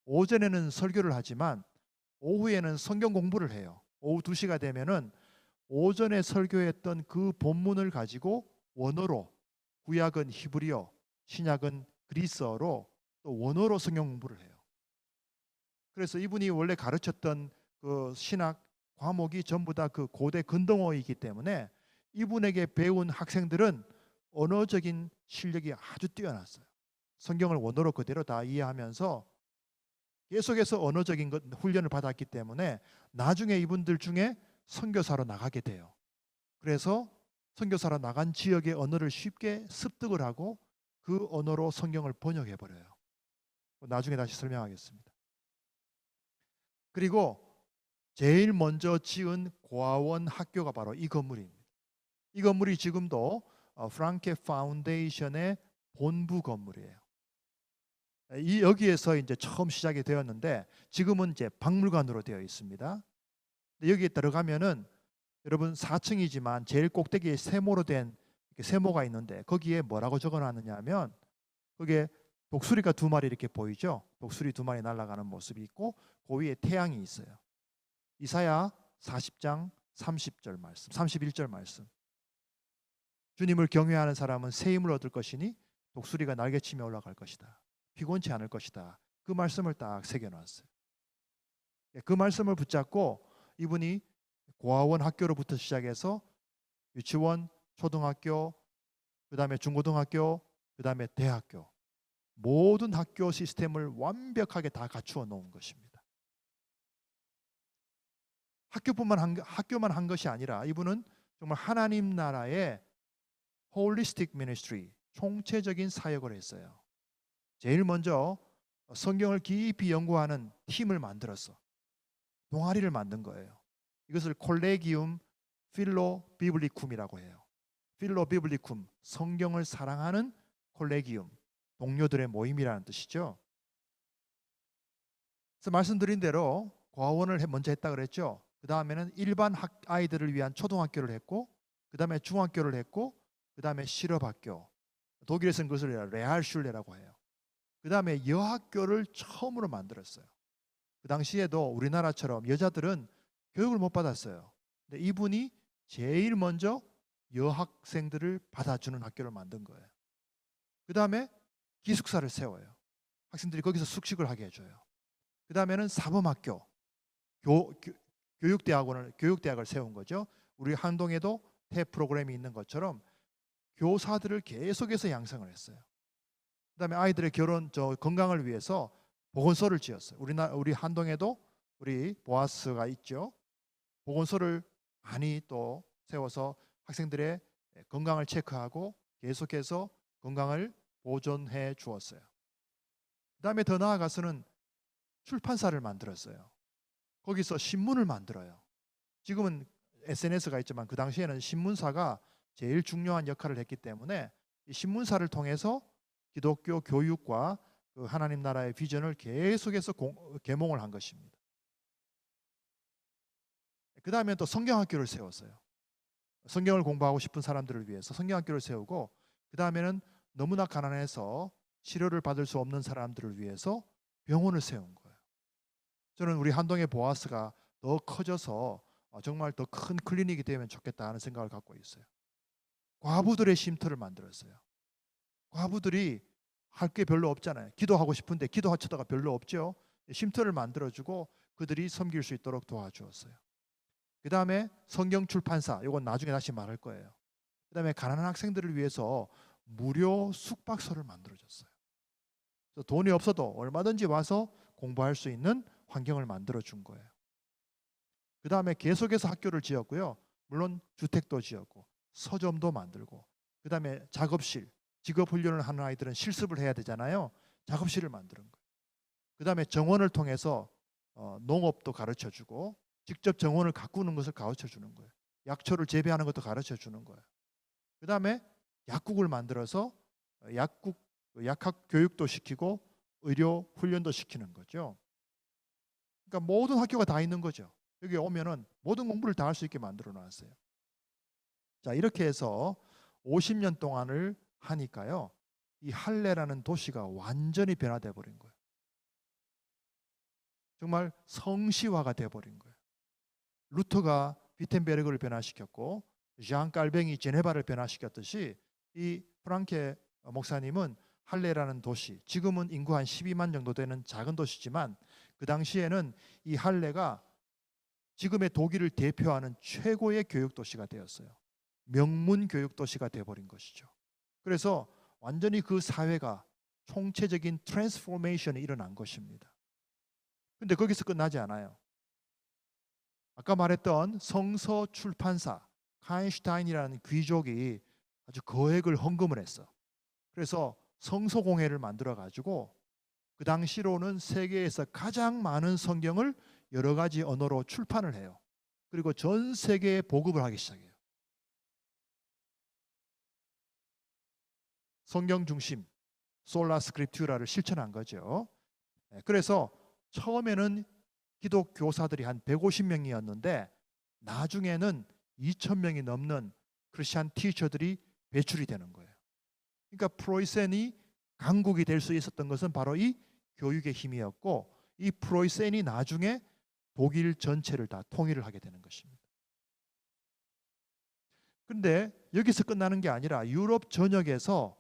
오전에는 설교를 하지만 오후에는 성경 공부를 해요. 오후 2시가 되면은 오전에 설교했던 그 본문을 가지고 원어로 구약은 히브리어, 신약은 그리스어로 또 원어로 성경 공부를 해요. 그래서 이분이 원래 가르쳤던 그 신학 과목이 전부 다 그 고대 근동어이기 때문에 이분에게 배운 학생들은 언어적인 실력이 아주 뛰어났어요. 성경을 원어로 그대로 다 이해하면서 계속해서 언어적인 훈련을 받았기 때문에 나중에 이분들 중에 선교사로 나가게 돼요. 그래서 선교사로 나간 지역의 언어를 쉽게 습득을 하고 그 언어로 성경을 번역해 버려요. 나중에 다시 설명하겠습니다. 그리고 제일 먼저 지은 고아원 학교가 바로 이 건물입니다. 이 건물이 지금도 프랑케 파운데이션의 본부 건물이에요. 여기에서 이제 처음 시작이 되었는데 지금은 이제 박물관으로 되어 있습니다. 여기에 들어가면은 여러분 4층이지만 제일 꼭대기에 세모로 된 세모가 있는데 거기에 뭐라고 적어놨느냐 하면 거기에 독수리가 2마리 이렇게 보이죠. 독수리 2마리 날아가는 모습이 있고 그 위에 태양이 있어요. 이사야 40장 30절 말씀, 31절 말씀. 주님을 경외하는 사람은 새 힘을 얻을 것이니 독수리가 날개치며 올라갈 것이다. 피곤치 않을 것이다. 그 말씀을 딱 새겨놨어요. 그 말씀을 붙잡고 이분이 고아원 학교로부터 시작해서 유치원, 초등학교, 그 다음에 중고등학교, 그 다음에 대학교 모든 학교 시스템을 완벽하게 다 갖추어 놓은 것입니다. 학교만 한 것이 아니라 이분은 정말 하나님 나라의 홀리스틱 미니스트리, 총체적인 사역을 했어요. 제일 먼저 성경을 깊이 연구하는 팀을 만들었어. 동아리를 만든 거예요. 이것을 콜레기움 필로 비블리쿰이라고 해요. 필로 비블리쿰, 성경을 사랑하는 콜레기움, 동료들의 모임이라는 뜻이죠. 그래서 말씀드린 대로 과원을 먼저 했다 그랬죠. 그 다음에는 일반 아이들을 위한 초등학교를 했고, 그 다음에 중학교를 했고, 그 다음에 실업학교, 독일에서는 그것을 레알슐레라고 해요. 그 다음에 여학교를 처음으로 만들었어요. 그 당시에도 우리나라처럼 여자들은 교육을 못 받았어요. 근데 이분이 제일 먼저 여학생들을 받아주는 학교를 만든 거예요. 그 다음에 기숙사를 세워요. 학생들이 거기서 숙식을 하게 해줘요. 그 다음에는 사범학교, 교육대학을 세운 거죠. 우리 한동에도 태 프로그램이 있는 것처럼 교사들을 계속해서 양성을 했어요. 그다음에 아이들의 건강을 위해서 보건소를 지었어요. 우리 한동에도 우리 보아스가 있죠. 보건소를 많이 또 세워서 학생들의 건강을 체크하고 계속해서 건강을 보존해 주었어요. 그다음에 더 나아가서는 출판사를 만들었어요. 거기서 신문을 만들어요. 지금은 SNS가 있지만 그 당시에는 신문사가 제일 중요한 역할을 했기 때문에 이 신문사를 통해서 기독교 교육과 그 하나님 나라의 비전을 계속해서 계몽을 한 것입니다. 그 다음에 또 성경학교를 세웠어요. 성경을 공부하고 싶은 사람들을 위해서 성경학교를 세우고, 그 다음에는 너무나 가난해서 치료를 받을 수 없는 사람들을 위해서 병원을 세운 거예요. 저는 우리 한동의 보아스가 더 커져서 정말 더 큰 클리닉이 되면 좋겠다 하는 생각을 갖고 있어요. 과부들의 쉼터를 만들었어요. 과부들이 할 게 별로 없잖아요. 기도하고 싶은데 기도하쳐다가 별로 없죠. 쉼터를 만들어주고 그들이 섬길 수 있도록 도와주었어요. 그 다음에 성경 출판사, 이건 나중에 다시 말할 거예요. 그 다음에 가난한 학생들을 위해서 무료 숙박소를 만들어줬어요. 그래서 돈이 없어도 얼마든지 와서 공부할 수 있는 환경을 만들어준 거예요. 그 다음에 계속해서 학교를 지었고요. 물론 주택도 지었고 서점도 만들고, 그 다음에 작업실, 직업훈련을 하는 아이들은 실습을 해야 되잖아요. 작업실을 만드는 거예요. 그 다음에 정원을 통해서 농업도 가르쳐주고 직접 정원을 가꾸는 것을 가르쳐주는 거예요. 약초를 재배하는 것도 가르쳐주는 거예요. 그 다음에 약국을 만들어서 약학 교육도 시키고 의료 훈련도 시키는 거죠. 그러니까 모든 학교가 다 있는 거죠. 여기 오면은 모든 공부를 다 할 수 있게 만들어 놨어요. 자, 이렇게 해서 50년 동안을 하니까요, 이 할레라는 도시가 완전히 변화돼 버린 거예요. 정말 성시화가 돼 버린 거예요. 루터가 비텐베르그를 변화시켰고 ዣ앙 깔뱅이 제네바를 변화시켰듯이 이 프랑케 목사님은 할레라는 도시, 지금은 인구 한 12만 정도 되는 작은 도시지만 그 당시에는 이 할레가 지금의 독일을 대표하는 최고의 교육 도시가 되었어요. 명문 교육 도시가 되어버린 것이죠. 그래서 완전히 그 사회가 총체적인 트랜스포메이션이 일어난 것입니다. 근데 거기서 끝나지 않아요. 아까 말했던 성서 출판사 카인슈타인이라는 귀족이 아주 거액을 헌금을 했어. 그래서 성서공회를 만들어 가지고 그 당시로는 세계에서 가장 많은 성경을 여러 가지 언어로 출판을 해요. 그리고 전 세계에 보급을 하기 시작해요. 성경 중심 솔라 스크립투라를 실천한 거죠. 그래서 처음에는 기독 교사들이 한 150명이었는데 나중에는 2,000명이 넘는 크리스찬 티처들이 배출이 되는 거예요. 그러니까 프로이센이 강국이 될 수 있었던 것은 바로 이 교육의 힘이었고, 이 프로이센이 나중에 독일 전체를 다 통일을 하게 되는 것입니다. 그런데 여기서 끝나는 게 아니라 유럽 전역에서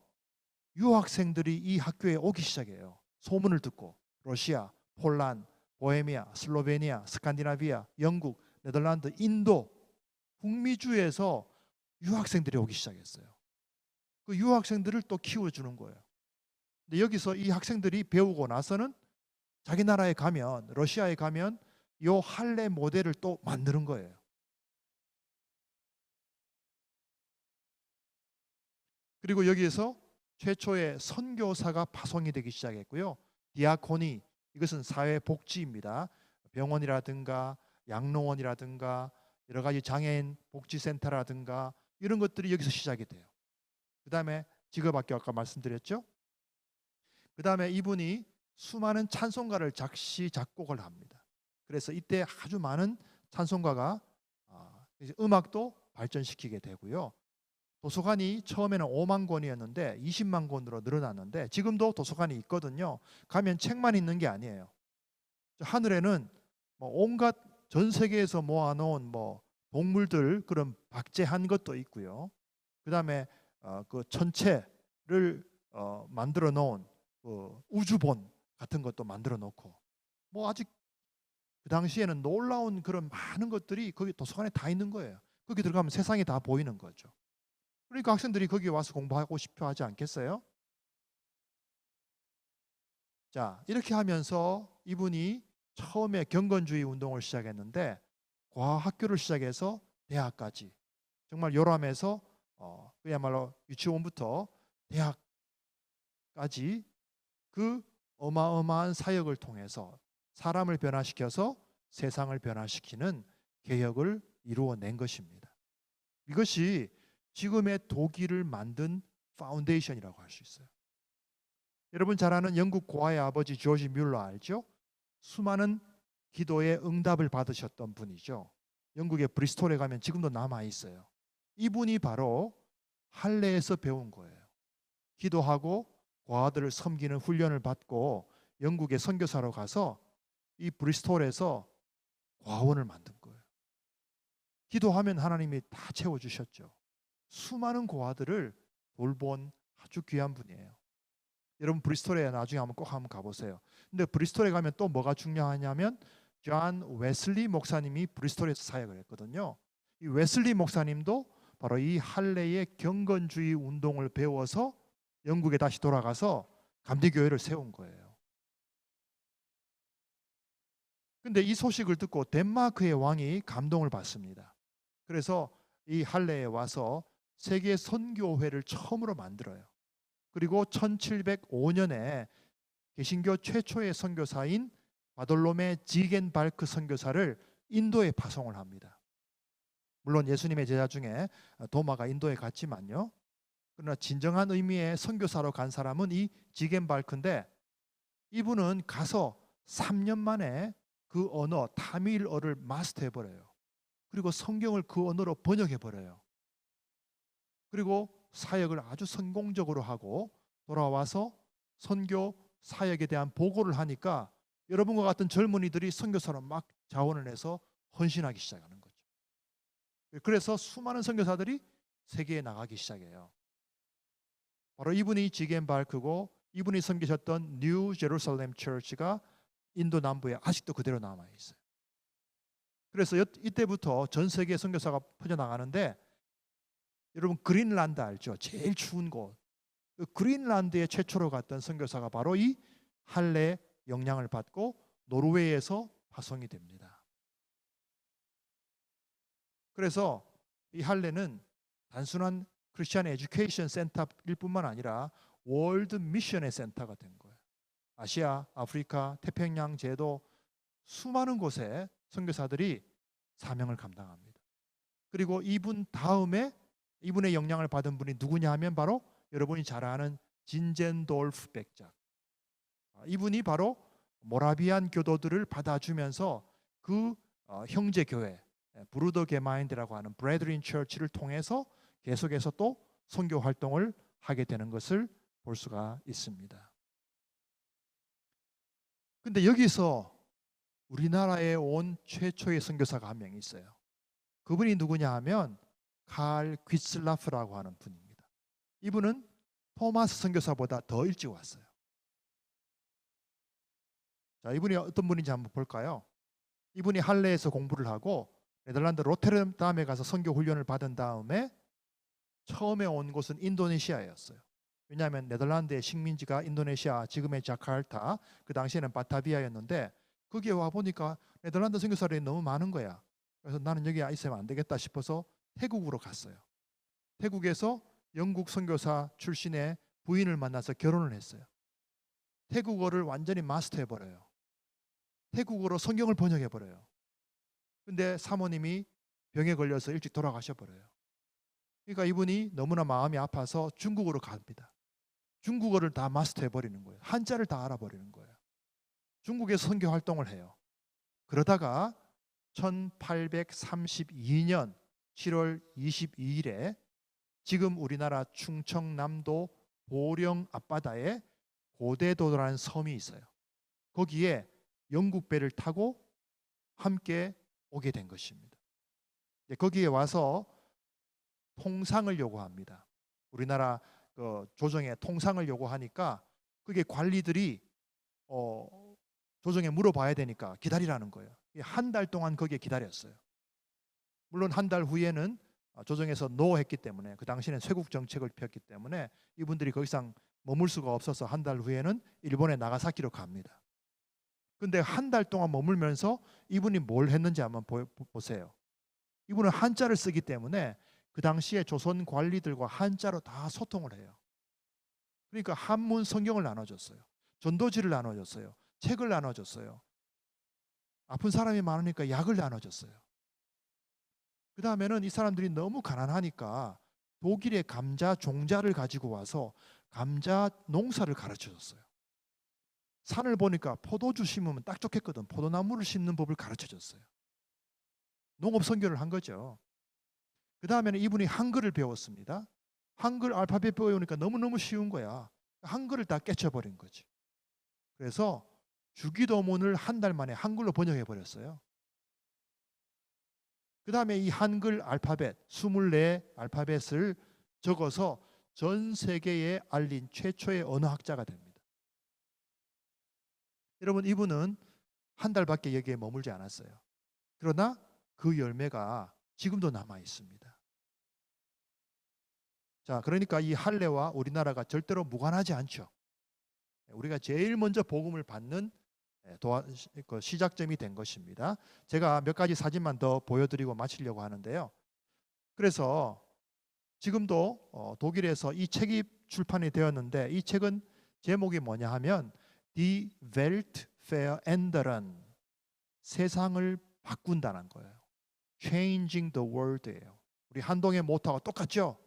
유학생들이 이 학교에 오기 시작해요. 소문을 듣고 러시아, 폴란, 보헤미아, 슬로베니아, 스칸디나비아, 영국, 네덜란드, 인도, 북미주에서 유학생들이 오기 시작했어요. 그 유학생들을 또 키워주는 거예요. 근데 여기서 이 학생들이 배우고 나서는 자기 나라에 가면, 러시아에 가면 이 할례 모델을 또 만드는 거예요. 그리고 여기에서 최초의 선교사가 파송이 되기 시작했고요. 디아코니, 이것은 사회복지입니다. 병원이라든가 양로원이라든가 여러 가지 장애인 복지센터라든가 이런 것들이 여기서 시작이 돼요. 그 다음에 직업학교 아까 말씀드렸죠. 그 다음에 이분이 수많은 찬송가를 작시 작곡을 합니다. 그래서 이때 아주 많은 찬송가가 이제 음악도 발전시키게 되고요. 도서관이 처음에는 5만 권이었는데 20만 권으로 늘어났는데 지금도 도서관이 있거든요. 가면 책만 있는 게 아니에요. 하늘에는 뭐 온갖 전 세계에서 모아놓은 뭐 동물들 그런 박제한 것도 있고요. 그다음에 그 천체를 만들어 놓은 그 우주본 같은 것도 만들어 놓고 뭐 아직 그 당시에는 놀라운 그런 많은 것들이 거기 도서관에 다 있는 거예요. 거기 들어가면 세상이 다 보이는 거죠. 그러니까 학생들이 거기 와서 공부하고 싶어 하지 않겠어요? 자, 이렇게 하면서 이분이 처음에 경건주의 운동을 시작했는데 과학교를 시작해서 대학까지 정말 요람에서 그야말로 유치원부터 대학까지 그 어마어마한 사역을 통해서 사람을 변화시켜서 세상을 변화시키는 개혁을 이루어낸 것입니다. 이것이 지금의 독일을 만든 파운데이션이라고 할 수 있어요. 여러분 잘 아는 영국 고아의 아버지 조지 뮬러 알죠? 수많은 기도의 응답을 받으셨던 분이죠. 영국의 브리스톨에 가면 지금도 남아 있어요. 이분이 바로 할례에서 배운 거예요. 기도하고 고아들을 섬기는 훈련을 받고 영국의 선교사로 가서 이 브리스톨에서 고아원을 만든 거예요. 기도하면 하나님이 다 채워주셨죠. 수많은 고아들을 돌본 아주 귀한 분이에요. 여러분 브리스톨에 나중에 꼭 한번 가보세요. 근데 브리스톨에 가면 또 뭐가 중요하냐면 존 웨슬리 목사님이 브리스톨에서 사역을 했거든요. 이 웨슬리 목사님도 바로 이 할례의 경건주의 운동을 배워서 영국에 다시 돌아가서 감리교회를 세운 거예요. 근데 이 소식을 듣고 덴마크의 왕이 감동을 받습니다. 그래서 이 할례에 와서 세계 선교회를 처음으로 만들어요. 그리고 1705년에 개신교 최초의 선교사인 바돌로메 지겐발크 선교사를 인도에 파송을 합니다. 물론 예수님의 제자 중에 도마가 인도에 갔지만요. 그러나 진정한 의미의 선교사로 간 사람은 이 지겐발크인데 이분은 가서 3년 만에 그 언어 타밀어를 마스터해버려요. 그리고 성경을 그 언어로 번역해버려요. 그리고 사역을 아주 성공적으로 하고 돌아와서 선교 사역에 대한 보고를 하니까 여러분과 같은 젊은이들이 선교사로 막 자원을 해서 헌신하기 시작하는 거죠. 그래서 수많은 선교사들이 세계에 나가기 시작해요. 바로 이분이 지겐 발크고 이분이 섬기셨던 뉴 제루살렘 처치가 인도 남부에 아직도 그대로 남아 있어요. 그래서 이때부터 전 세계 선교사가 퍼져나가는데 여러분 그린란드 알죠? 제일 추운 곳. 그 그린란드에 최초로 갔던 선교사가 바로 이 할례 영향을 받고 노르웨이에서 파송이 됩니다. 그래서 이 할례는 단순한 크리스천 에듀케이션 센터일 뿐만 아니라 월드 미션의 센터가 된 거예요. 아시아, 아프리카, 태평양 제도 수많은 곳에 선교사들이 사명을 감당합니다. 그리고 이분 다음에 이분의 영향을 받은 분이 누구냐 하면 바로 여러분이 잘 아는 진젠돌프 백작. 이분이 바로 모라비안 교도들을 받아주면서 그 형제 교회 브루더 게마인드라고 하는 브레드린 처치를 통해서 계속해서 또 선교 활동을 하게 되는 것을 볼 수가 있습니다. 근데 여기서 우리나라에 온 최초의 선교사가 한 명 있어요. 그분이 누구냐 하면 칼 귀슬라프라고 하는 분입니다. 이분은 토마스 선교사보다 더 일찍 왔어요. 자, 이분이 어떤 분인지 한번 볼까요? 이분이 할레에서 공부를 하고 네덜란드 로테르담에 가서 선교 훈련을 받은 다음에 처음에 온 곳은 인도네시아였어요. 왜냐하면 네덜란드의 식민지가 인도네시아 지금의 자카르타, 그 당시에는 바타비아였는데 거기에 와 보니까 네덜란드 선교사들이 너무 많은 거야. 그래서 나는 여기 있으면 안 되겠다 싶어서 태국으로 갔어요. 태국에서 영국 선교사 출신의 부인을 만나서 결혼을 했어요. 태국어를 완전히 마스터해 버려요. 태국어로 성경을 번역해 버려요. 근데 사모님이 병에 걸려서 일찍 돌아가셔 버려요. 그러니까 이분이 너무나 마음이 아파서 중국으로 갑니다. 중국어를 다 마스터해 버리는 거예요. 한자를 다 알아버리는 거예요. 중국에서 선교 활동을 해요. 그러다가 1832년 7월 22일에 지금 우리나라 충청남도 보령 앞바다에 고대도라는 섬이 있어요. 거기에 영국 배를 타고 함께 오게 된 것입니다. 거기에 와서 통상을 요구합니다. 우리나라 그 조정에 통상을 요구하니까 그게 관리들이 조정에 물어봐야 되니까 기다리라는 거예요. 한 달 동안 거기에 기다렸어요. 물론 한 달 후에는 조정에서 노했기 때문에, 그 당시에는 쇄국 정책을 폈기 때문에 이분들이 더 이상 머물 수가 없어서 한 달 후에는 일본의 나가사키로 갑니다. 근데 한 달 동안 머물면서 이분이 뭘 했는지 한번 보세요. 이분은 한자를 쓰기 때문에 그 당시에 조선 관리들과 한자로 다 소통을 해요. 그러니까 한문 성경을 나눠줬어요. 전도지를 나눠줬어요. 책을 나눠줬어요. 아픈 사람이 많으니까 약을 나눠줬어요. 그 다음에는 이 사람들이 너무 가난하니까 독일의 감자 종자를 가지고 와서 감자 농사를 가르쳐줬어요. 산을 보니까 포도주 심으면 딱 좋겠거든. 포도나무를 심는 법을 가르쳐줬어요. 농업 선교를 한 거죠. 그 다음에는 이분이 한글을 배웠습니다. 한글 알파벳 배우니까 너무너무 쉬운 거야. 한글을 다 깨쳐버린 거지. 그래서 주기도문을 한 달 만에 한글로 번역해 버렸어요. 그 다음에 이 한글 알파벳 24 알파벳을 적어서 전 세계에 알린 최초의 언어학자가 됩니다. 여러분, 이분은 한 달밖에 여기에 머물지 않았어요. 그러나 그 열매가 지금도 남아 있습니다. 자, 그러니까 이 할례와 우리나라가 절대로 무관하지 않죠. 우리가 제일 먼저 복음을 받는 시작점이 된 것입니다. 제가 몇 가지 사진만 더 보여드리고 마치려고 하는데요. 그래서 지금도 독일에서 이 책이 출판이 되었는데, 이 책은 제목이 뭐냐 하면 Die Welt verändern, 세상을 바꾼다는 거예요. Changing the world예요. 우리 한동의 모토하고 똑같죠?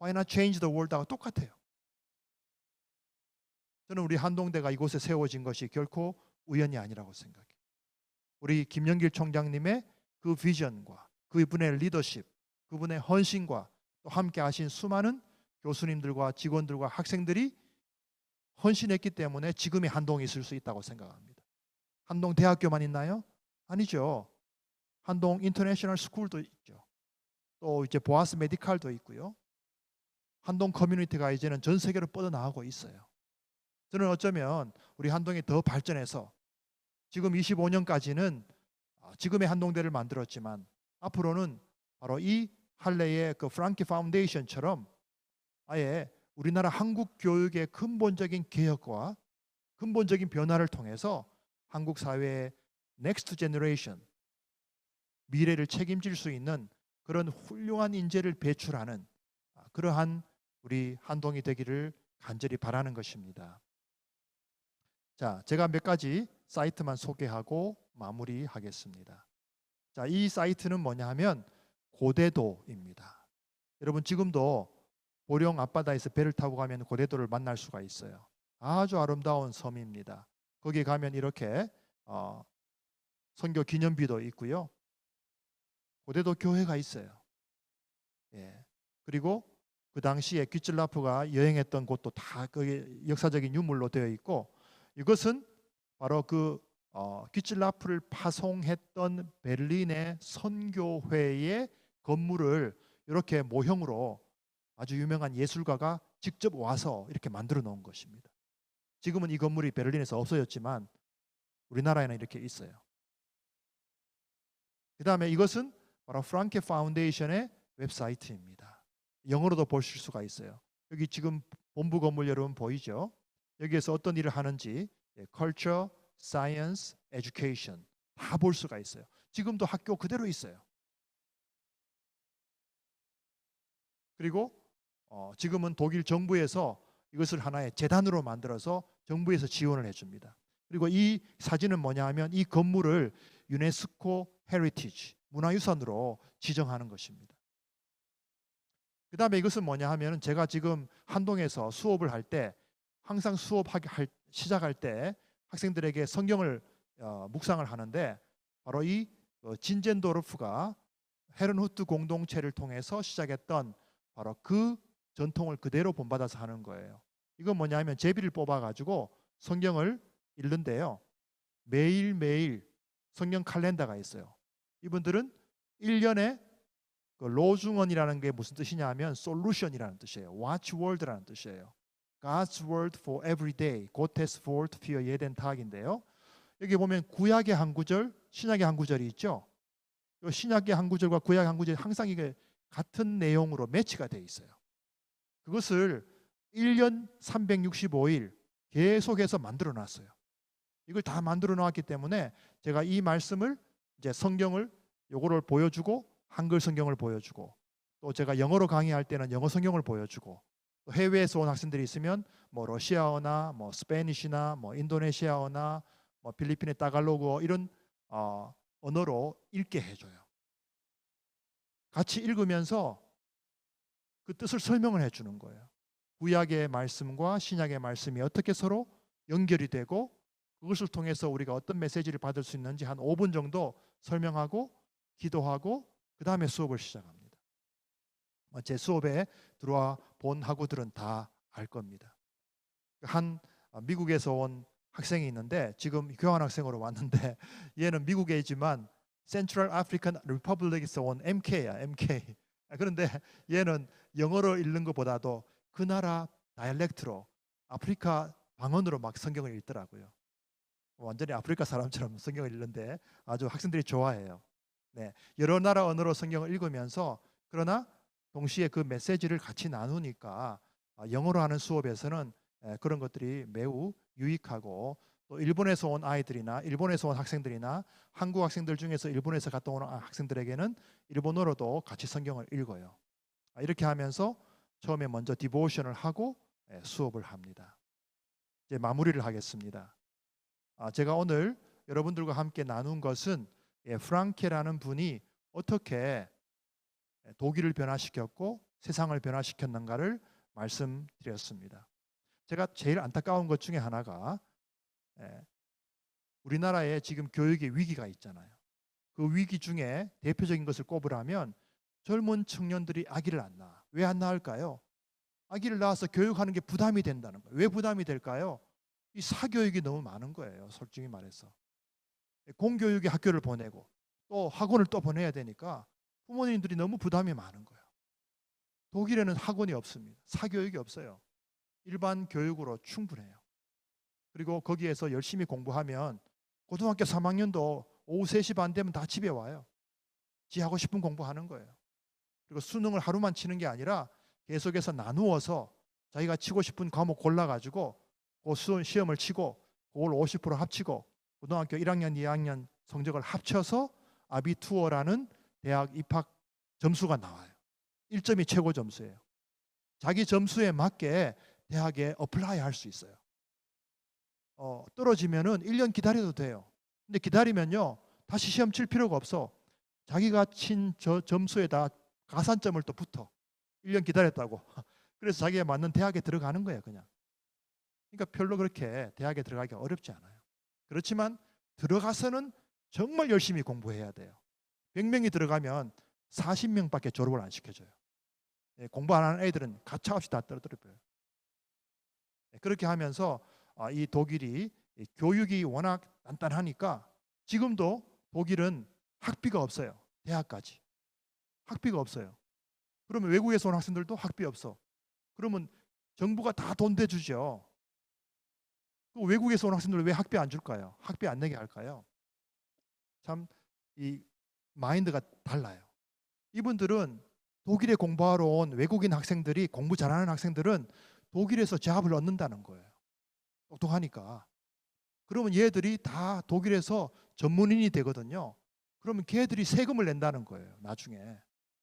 Why not change the world하고 똑같아요. 저는 우리 한동대가 이곳에 세워진 것이 결코 우연이 아니라고 생각해요. 우리 김영길 총장님의 그 비전과 그분의 리더십, 그분의 헌신과 또 함께 하신 수많은 교수님들과 직원들과 학생들이 헌신했기 때문에 지금의 한동이 있을 수 있다고 생각합니다. 한동 대학교만 있나요? 아니죠. 한동 인터내셔널 스쿨도 있죠. 또 이제 보아스 메디칼도 있고요. 한동 커뮤니티가 이제는 전 세계로 뻗어나가고 있어요. 저는 어쩌면 우리 한동이 더 발전해서 지금 25년까지는 지금의 한동대를 만들었지만 앞으로는 바로 이 할례의 그 프랑키 파운데이션처럼 아예 우리나라 한국 교육의 근본적인 개혁과 근본적인 변화를 통해서 한국 사회의 넥스트 제너레이션, 미래를 책임질 수 있는 그런 훌륭한 인재를 배출하는 그러한 우리 한동이 되기를 간절히 바라는 것입니다. 자, 제가 몇 가지 사이트만 소개하고 마무리하겠습니다. 자, 이 사이트는 뭐냐 하면 고대도입니다. 여러분, 지금도 보령 앞바다에서 배를 타고 가면 고대도를 만날 수가 있어요. 아주 아름다운 섬입니다. 거기 가면 이렇게 선교 기념비도 있고요. 고대도 교회가 있어요. 예. 그리고 그 당시에 귀즐라프가 여행했던 곳도 다 그 역사적인 유물로 되어 있고, 이것은 바로 그 귀즐라프를 파송했던 베를린의 선교회의 건물을 이렇게 모형으로 아주 유명한 예술가가 직접 와서 이렇게 만들어 놓은 것입니다. 지금은 이 건물이 베를린에서 없어졌지만 우리나라에는 이렇게 있어요. 그 다음에 이것은 바로 프랑케 파운데이션의 웹사이트입니다. 영어로도 보실 수가 있어요. 여기 지금 본부 건물 여러분 보이죠? 여기에서 어떤 일을 하는지 culture, science, education 다 볼 수가 있어요. 지금도 학교 그대로 있어요. 그리고 지금은 독일 정부에서 이것을 하나의 재단으로 만들어서 정부에서 지원을 해줍니다. 그리고 이 사진은 뭐냐 하면 이 건물을 유네스코 헤리티지 문화유산으로 지정하는 것입니다. 그 다음에 이것은 뭐냐 하면 제가 지금 한동에서 수업을 할 때 항상 시작할 때 학생들에게 성경을 묵상을 하는데 바로 이 진젠도르프가 헤른후트 공동체를 통해서 시작했던 바로 그 전통을 그대로 본받아서 하는 거예요. 이건 뭐냐면 제비를 뽑아가지고 성경을 읽는데요. 매일매일 성경 칼렌더가 있어요. 이분들은 1년에 그 로중언이라는 게 무슨 뜻이냐 하면 솔루션이라는 뜻이에요. watchword라는 뜻이에요. God's word for every day. Gottes Wort für jeden Tag인데요. 여기 보면 구약의 한 구절, 신약의 한 구절이 있죠. 신약의 한 구절과 구약의 한 구절이 항상 이게 같은 내용으로 매치가 돼 있어요. 그것을 1년 365일 계속해서 만들어 놨어요. 이걸 다 만들어 놨기 때문에 제가 이 말씀을 이제 성경을 요거를 보여주고 한글 성경을 보여주고 또 제가 영어로 강의할 때는 영어 성경을 보여주고 또 해외에서 온 학생들이 있으면 뭐 러시아어나 뭐 스페니시나 뭐 인도네시아어나 뭐 필리핀의 따갈로그어 이런 언어로 읽게 해줘요. 같이 읽으면서 그 뜻을 설명을 해주는 거예요. 구약의 말씀과 신약의 말씀이 어떻게 서로 연결이 되고 그것을 통해서 우리가 어떤 메시지를 받을 수 있는지 한 5분 정도 설명하고 기도하고 그 다음에 수업을 시작합니다. 제 수업에 들어와 본 학우들은 다 알 겁니다. 한 미국에서 온 학생이 있는데 지금 교환 학생으로 왔는데 얘는 미국에 있지만 Central African Republic에서 온 MK야, MK. 그런데 얘는 영어로 읽는 것보다도 그 나라 다이얼렉트로 아프리카 방언으로 막 성경을 읽더라고요. 완전히 아프리카 사람처럼 성경을 읽는데 아주 학생들이 좋아해요. 네, 여러 나라 언어로 성경을 읽으면서 그러나 동시에 그 메시지를 같이 나누니까 영어로 하는 수업에서는 그런 것들이 매우 유익하고 또 일본에서 온 아이들이나 일본에서 온 학생들이나 한국 학생들 중에서 일본에서 갔다 오는 학생들에게는 일본어로도 같이 성경을 읽어요. 이렇게 하면서 처음에 먼저 디보셔널을 하고 수업을 합니다. 이제 마무리를 하겠습니다. 제가 오늘 여러분들과 함께 나눈 것은 프랑케라는 분이 어떻게 독일을 변화시켰고 세상을 변화시켰는가를 말씀드렸습니다. 제가 제일 안타까운 것 중에 하나가 우리나라에 지금 교육의 위기가 있잖아요. 그 위기 중에 대표적인 것을 꼽으라면 젊은 청년들이 아기를 안 낳아. 왜 안 낳을까요? 아기를 낳아서 교육하는 게 부담이 된다는 거예요. 왜 부담이 될까요? 이 사교육이 너무 많은 거예요. 솔직히 말해서. 공교육의 학교를 보내고 또 학원을 또 보내야 되니까 부모님들이 너무 부담이 많은 거예요. 독일에는 학원이 없습니다. 사교육이 없어요. 일반 교육으로 충분해요. 그리고 거기에서 열심히 공부하면 고등학교 3학년도 오후 3시 반 되면 다 집에 와요. 지 하고 싶은 공부하는 거예요. 그리고 수능을 하루만 치는 게 아니라 계속해서 나누어서 자기가 치고 싶은 과목 골라가지고 그 시험을 치고 그걸 50% 합치고 고등학교 1학년, 2학년 성적을 합쳐서 아비투어라는 대학 입학 점수가 나와요. 1점이 최고 점수예요. 자기 점수에 맞게 대학에 어플라이 할 수 있어요. 떨어지면은 1년 기다려도 돼요. 근데 기다리면요 다시 시험 칠 필요가 없어. 자기가 친 저 점수에다 가산점을 또 붙어. 1년 기다렸다고. 그래서 자기에 맞는 대학에 들어가는 거예요, 그냥. 그러니까 별로 그렇게 대학에 들어가기가 어렵지 않아요. 그렇지만 들어가서는 정말 열심히 공부해야 돼요. 100명이 들어가면 40명밖에 졸업을 안 시켜줘요. 공부 안 하는 애들은 가차없이 다 떨어뜨려 버려요. 그렇게 하면서 이 독일이 교육이 워낙 단단하니까 지금도 독일은 학비가 없어요. 대학까지. 학비가 없어요. 그러면 외국에서 온 학생들도 학비 없어. 그러면 정부가 다 돈 대주죠. 외국에서 온 학생들 왜 학비 안 줄까요? 학비 안 내게 할까요? 참 이 마인드가 달라요. 이분들은 독일에 공부하러 온 외국인 학생들이 공부 잘하는 학생들은 독일에서 잡을 얻는다는 거예요. 똑똑하니까. 그러면 얘들이 다 독일에서 전문인이 되거든요. 그러면 걔들이 세금을 낸다는 거예요. 나중에.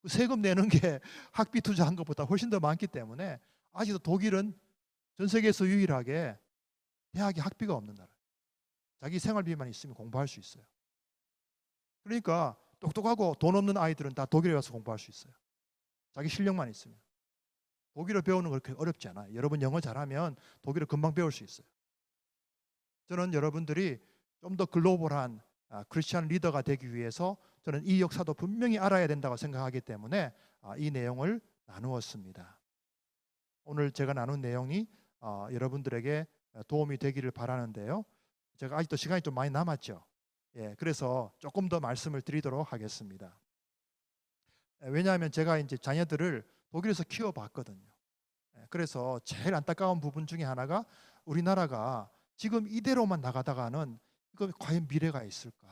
그 세금 내는 게 학비 투자한 것보다 훨씬 더 많기 때문에 아직도 독일은 전 세계에서 유일하게 대학에 학비가 없는 나라예요. 자기 생활비만 있으면 공부할 수 있어요. 그러니까 똑똑하고 돈 없는 아이들은 다 독일에 가서 공부할 수 있어요. 자기 실력만 있으면. 독일어 배우는 거 그렇게 어렵지 않아요. 여러분 영어 잘하면 독일어 금방 배울 수 있어요. 저는 여러분들이 좀 더 글로벌한 크리스찬 리더가 되기 위해서 저는 이 역사도 분명히 알아야 된다고 생각하기 때문에 이 내용을 나누었습니다. 오늘 제가 나눈 내용이 여러분들에게 도움이 되기를 바라는데요. 제가 아직도 시간이 좀 많이 남았죠. 예, 그래서 조금 더 말씀을 드리도록 하겠습니다. 왜냐하면 제가 이제 자녀들을 독일에서 키워봤거든요. 그래서 제일 안타까운 부분 중에 하나가 우리나라가 지금 이대로만 나가다가는 이거 과연 미래가 있을까?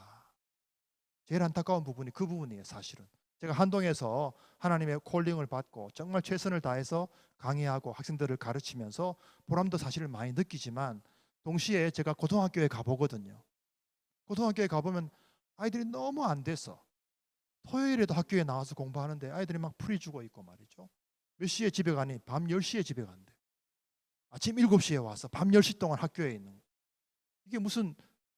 제일 안타까운 부분이 그 부분이에요, 사실은. 제가 한동에서 하나님의 콜링을 받고 정말 최선을 다해서 강의하고 학생들을 가르치면서 보람도 사실을 많이 느끼지만 동시에 제가 고등학교에 가보거든요. 고등학교에 가보면 아이들이 너무 안 돼서 토요일에도 학교에 나와서 공부하는데 아이들이 막 풀이 죽어 있고 말이죠. 몇 시에 집에 가니? 밤 10시에 집에 간대. 아침 7시에 와서 밤 10시 동안 학교에 있는 거예요. 이게 무슨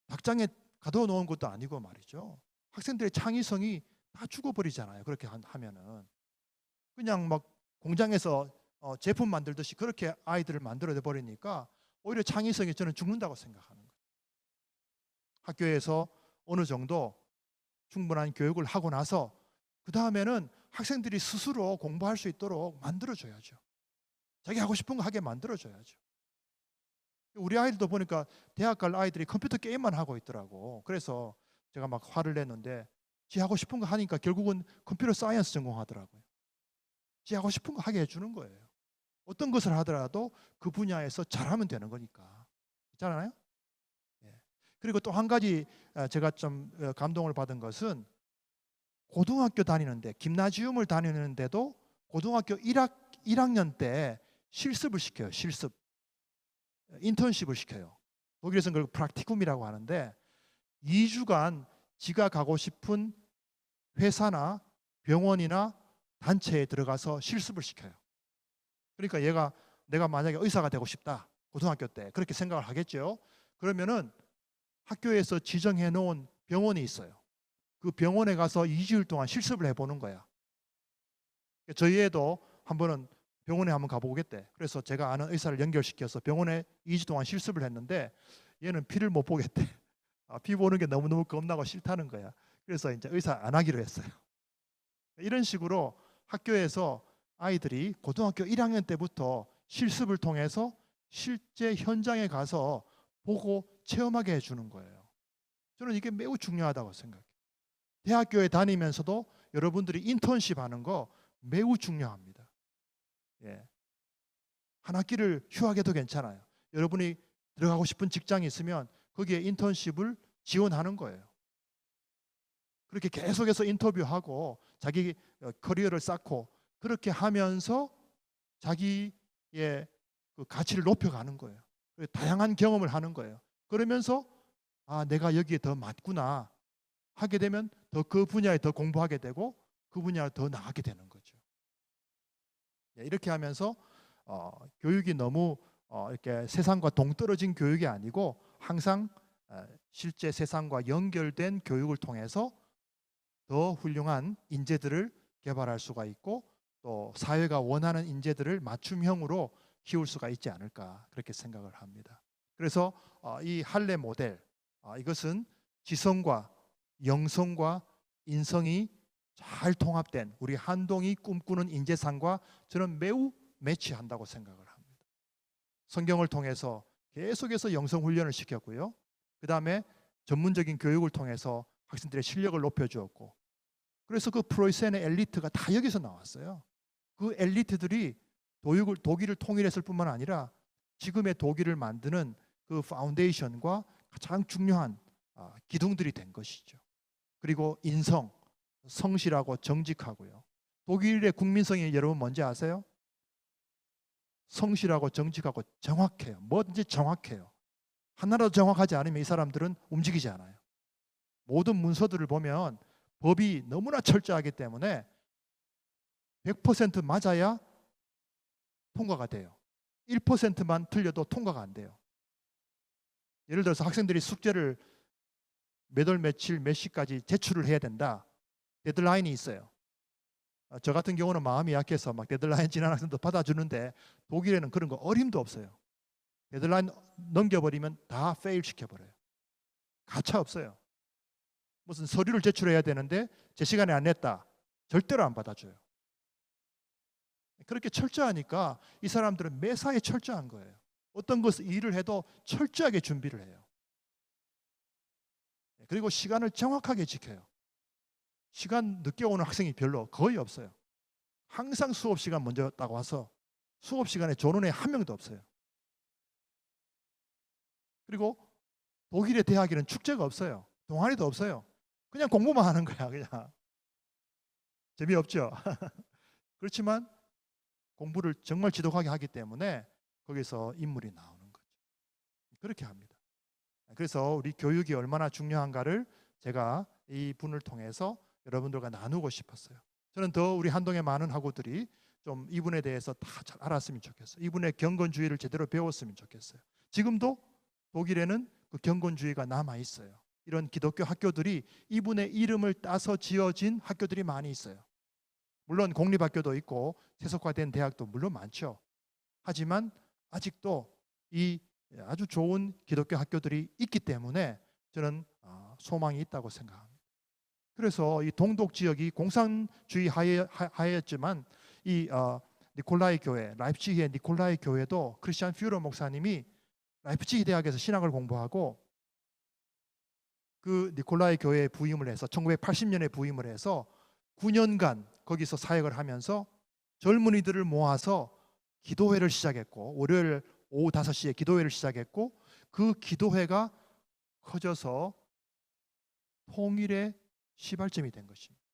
닭장에 가둬놓은 것도 아니고 말이죠. 학생들의 창의성이 다 죽어버리잖아요. 그렇게 하면은. 그냥 막 공장에서 제품 만들듯이 그렇게 아이들을 만들어 버리니까 오히려 창의성이 저는 죽는다고 생각하는 거예요. 학교에서 어느 정도 충분한 교육을 하고 나서 그 다음에는 학생들이 스스로 공부할 수 있도록 만들어줘야죠. 자기 하고 싶은 거 하게 만들어줘야죠. 우리 아이들도 보니까 대학 갈 아이들이 컴퓨터 게임만 하고 있더라고. 그래서 제가 막 화를 냈는데 지 하고 싶은 거 하니까 결국은 컴퓨터 사이언스 전공하더라고요. 지 하고 싶은 거 하게 해주는 거예요. 어떤 것을 하더라도 그 분야에서 잘하면 되는 거니까. 있잖아요? 예. 그리고 또 한 가지 제가 좀 감동을 받은 것은 고등학교 다니는데 김나지움을 다니는데도 고등학교 1학년 때 실습을 시켜요. 실습. 인턴십을 시켜요. 독일에서는 그걸 프락티쿰이라고 하는데 2주간 지가 가고 싶은 회사나 병원이나 단체에 들어가서 실습을 시켜요. 그러니까 얘가 내가 만약에 의사가 되고 싶다. 고등학교 때 그렇게 생각을 하겠죠. 그러면은 학교에서 지정해 놓은 병원이 있어요. 그 병원에 가서 2주일 동안 실습을 해보는 거야. 저희 애도 한 번은 병원에 한번 가보겠대. 그래서 제가 아는 의사를 연결시켜서 병원에 2주 동안 실습을 했는데 얘는 피를 못 보겠대. 피 보는 게 너무너무 겁나고 싫다는 거야. 그래서 이제 의사 안 하기로 했어요. 이런 식으로 학교에서 아이들이 고등학교 1학년 때부터 실습을 통해서 실제 현장에 가서 보고 체험하게 해주는 거예요. 저는 이게 매우 중요하다고 생각해요. 대학교에 다니면서도 여러분들이 인턴십 하는 거 매우 중요합니다. 예. 한 학기를 휴학해도 괜찮아요. 여러분이 들어가고 싶은 직장이 있으면 거기에 인턴십을 지원하는 거예요. 그렇게 계속해서 인터뷰하고 자기 커리어를 쌓고 그렇게 하면서 자기의 그 가치를 높여가는 거예요. 다양한 경험을 하는 거예요. 그러면서 내가 여기에 더 맞구나 하게 되면 더 그 분야에 더 공부하게 되고 그 분야에 더 나가게 되는 거죠. 이렇게 하면서 교육이 너무 이렇게 세상과 동떨어진 교육이 아니고 항상 실제 세상과 연결된 교육을 통해서 더 훌륭한 인재들을 개발할 수가 있고 또 사회가 원하는 인재들을 맞춤형으로 키울 수가 있지 않을까 그렇게 생각을 합니다. 그래서 이 할례 모델 이것은 지성과 영성과 인성이 잘 통합된 우리 한동이 꿈꾸는 인재상과 저는 매우 매치한다고 생각을 합니다. 성경을 통해서 계속해서 영성 훈련을 시켰고요. 그 다음에 전문적인 교육을 통해서 학생들의 실력을 높여주었고 그래서 그 프로이센의 엘리트가 다 여기서 나왔어요. 그 엘리트들이 독일을 통일했을 뿐만 아니라 지금의 독일을 만드는 그 파운데이션과 가장 중요한 기둥들이 된 것이죠. 그리고 인성, 성실하고 정직하고요. 독일의 국민성이 여러분 뭔지 아세요? 성실하고 정직하고 정확해요. 뭐든지 정확해요. 하나라도 정확하지 않으면 이 사람들은 움직이지 않아요. 모든 문서들을 보면 법이 너무나 철저하기 때문에 100% 맞아야 통과가 돼요. 1%만 틀려도 통과가 안 돼요. 예를 들어서 학생들이 숙제를 몇 월 며칠 몇 시까지 제출을 해야 된다. 데드라인이 있어요. 저 같은 경우는 마음이 약해서 막 데드라인 지난 학생도 받아주는데 독일에는 그런 거 어림도 없어요. 데드라인 넘겨버리면 다 페일 시켜버려요. 가차 없어요. 무슨 서류를 제출해야 되는데 제 시간에 안 냈다. 절대로 안 받아줘요. 그렇게 철저하니까 이 사람들은 매사에 철저한 거예요. 어떤 것을 일을 해도 철저하게 준비를 해요. 그리고 시간을 정확하게 지켜요. 시간 늦게 오는 학생이 별로 거의 없어요. 항상 수업 시간 먼저 딱 와서 수업 시간에 조는 애 한 명도 없어요. 그리고 독일의 대학에는 축제가 없어요. 동아리도 없어요. 그냥 공부만 하는 거야. 그냥 재미없죠. 그렇지만 공부를 정말 지독하게 하기 때문에 거기서 인물이 나오는 거죠. 그렇게 합니다. 그래서 우리 교육이 얼마나 중요한가를 제가 이 분을 통해서 여러분들과 나누고 싶었어요. 저는 더 우리 한동의 많은 학우들이 좀 이분에 대해서 다 잘 알았으면 좋겠어요. 이분의 경건주의를 제대로 배웠으면 좋겠어요. 지금도 독일에는 그 경건주의가 남아 있어요. 이런 기독교 학교들이 이분의 이름을 따서 지어진 학교들이 많이 있어요. 물론 공립학교도 있고 세속화된 대학도 물론 많죠. 하지만 아직도 이 아주 좋은 기독교 학교들이 있기 때문에 저는 소망이 있다고 생각합니다. 그래서 이 동독 지역이 공산주의 하였지만 이 니콜라이 교회, 라입치히의 니콜라이 교회도 크리스찬 퓨러 목사님이 라입치히 대학에서 신학을 공부하고 그 니콜라이 교회에 부임을 해서 1980년에 부임을 해서 9년간 거기서 사역을 하면서 젊은이들을 모아서 기도회를 시작했고 월요일 오후 5시에 기도회를 시작했고 그 기도회가 커져서 통일의 시발점이 된 것입니다.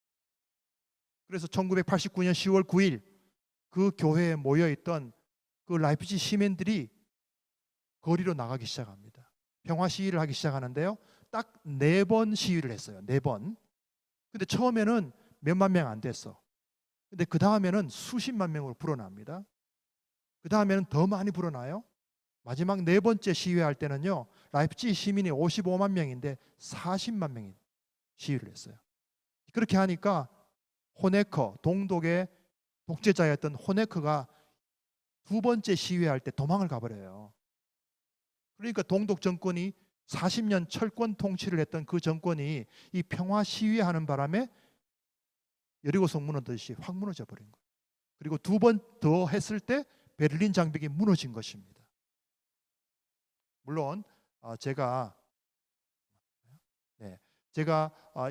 그래서 1989년 10월 9일 그 교회에 모여있던 그 라이프치히 시민들이 거리로 나가기 시작합니다. 평화 시위를 하기 시작하는데요. 딱 4번 시위를 했어요. 4번. 근데 처음에는 몇만 명 안 됐어. 근데 그 다음에는 수십만 명으로 불어납니다. 그 다음에는 더 많이 불어나요. 마지막 4번째 시위할 때는요. 라이프치히 시민이 55만 명인데 40만 명이 시위를 했어요. 그렇게 하니까 호네커, 동독의 독재자였던 호네커가 2번째 시위할 때 도망을 가버려요. 그러니까 동독 정권이 40년 철권 통치를 했던 그 정권이 이 평화 시위하는 바람에 여리고성 무너듯이 확 무너져 버린 거예요. 그리고 2번 더 했을 때 베를린 장벽이 무너진 것입니다. 물론 제가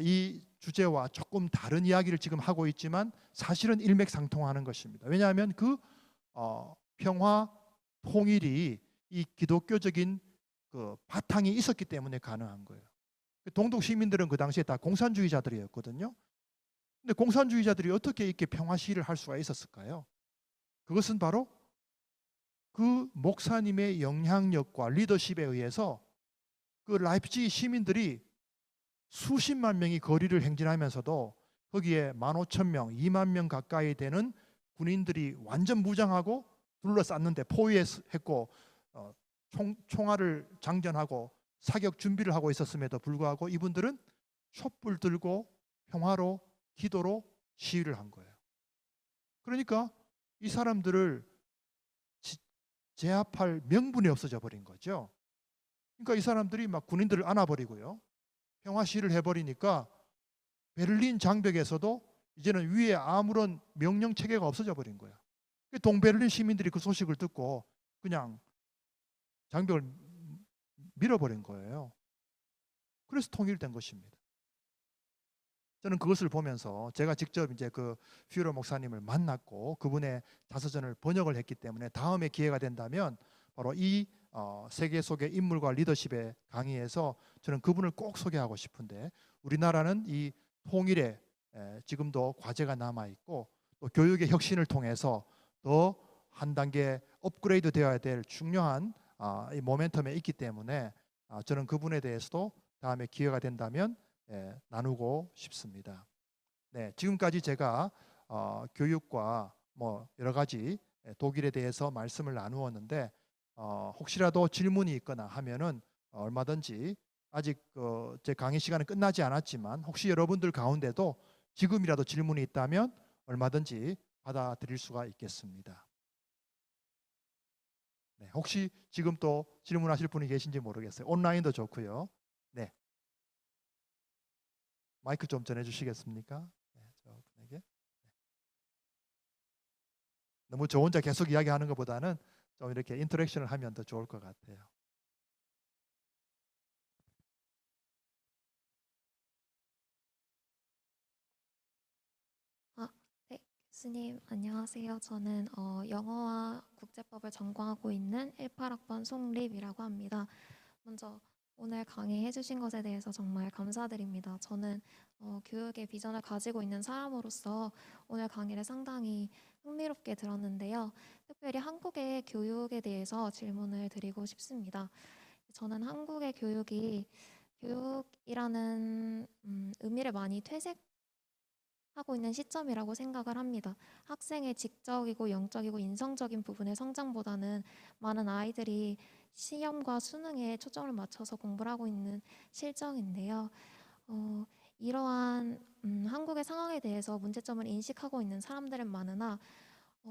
이 주제와 조금 다른 이야기를 지금 하고 있지만 사실은 일맥상통하는 것입니다. 왜냐하면 그 평화 통일이 이 기독교적인 그 바탕이 있었기 때문에 가능한 거예요. 동독 시민들은 그 당시에 다 공산주의자들이었거든요. 근데 공산주의자들이 어떻게 이렇게 평화 시위를 할 수가 있었을까요? 그것은 바로 그 목사님의 영향력과 리더십에 의해서 그 라이프치히 시민들이 수십만 명이 거리를 행진하면서도 거기에 15,000명, 2만 명 가까이 되는 군인들이 완전 무장하고 둘러쌌는데 포위했고 총알을 장전하고 사격 준비를 하고 있었음에도 불구하고 이분들은 촛불 들고 평화로 기도로 시위를 한 거예요. 그러니까 이 사람들을 제압할 명분이 없어져 버린 거죠. 그러니까 이 사람들이 막 군인들을 안아버리고요. 평화 시위를 해버리니까 베를린 장벽에서도 이제는 위에 아무런 명령 체계가 없어져 버린 거예요. 동베를린 시민들이 그 소식을 듣고 그냥 장벽을 밀어버린 거예요. 그래서 통일된 것입니다. 저는 그것을 보면서 제가 직접 이제 그 퓨러 목사님을 만났고 그분의 자서전을 번역을 했기 때문에 다음에 기회가 된다면 바로 이 세계 속의 인물과 리더십의 강의에서 저는 그분을 꼭 소개하고 싶은데 우리나라는 이 통일에 지금도 과제가 남아 있고 또 교육의 혁신을 통해서 더 한 단계 업그레이드 되어야 될 중요한 이 모멘텀에 있기 때문에 저는 그분에 대해서도 다음에 기회가 된다면 나누고 싶습니다. 네, 지금까지 제가 교육과 뭐 여러 가지 독일에 대해서 말씀을 나누었는데 혹시라도 질문이 있거나 하면은 얼마든지 아직 제 강의 시간은 끝나지 않았지만 혹시 여러분들 가운데도 지금이라도 질문이 있다면 얼마든지 받아들일 수가 있겠습니다. 네, 혹시 지금 또 질문하실 분이 계신지 모르겠어요. 온라인도 좋고요. 네, 마이크 좀 전해주시겠습니까? 네, 저분에게. 너무 저 혼자 계속 이야기하는 것보다는 좀 이렇게 인터랙션을 하면 더 좋을 것 같아요. 아, 네, 교수님 안녕하세요. 저는 영어와 국제법을 전공하고 있는 18학번 송립이라고 합니다. 먼저 오늘 강의해 주신 것에 대해서 정말 감사드립니다. 저는 교육의 비전을 가지고 있는 사람으로서 오늘 강의를 상당히 흥미롭게 들었는데요. 특별히 한국의 교육에 대해서 질문을 드리고 싶습니다. 저는 한국의 교육이라는 의미를 많이 하고 있는 시점이라고 생각을 합니다. 학생의 지적이고 영적이고 인성적인 부분의 성장보다는 많은 아이들이 시험과 수능에 초점을 맞춰서 공부를 하고 있는 실정인데요. 이러한 한국의 상황에 대해서 문제점을 인식하고 있는 사람들은 많으나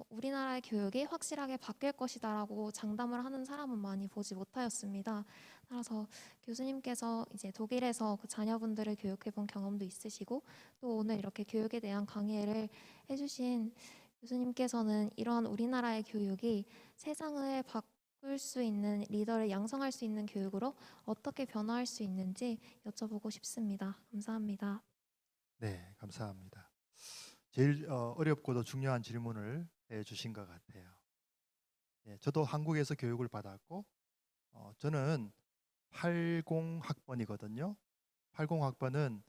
우리나라의 교육이 확실하게 바뀔 것이다라고 장담을 하는 사람은 많이 보지 못하였습니다. 따라서 교수님께서 이제 독일에서 그 자녀분들을 교육해 본 경험도 있으시고 또 오늘 이렇게 교육에 대한 강의를 해주신 교수님께서는 이런 우리나라의 교육이 세상을 바꿀 수 있는 리더를 양성할 수 있는 교육으로 어떻게 변화할 수 있는지 여쭤보고 싶습니다. 감사합니다. 네, 감사합니다. 제일 어렵고도 중요한 질문을 해주신 것 같아요. 예, 저도 한국에서 교육을 받았고 저는 80학번이거든요. 80학번은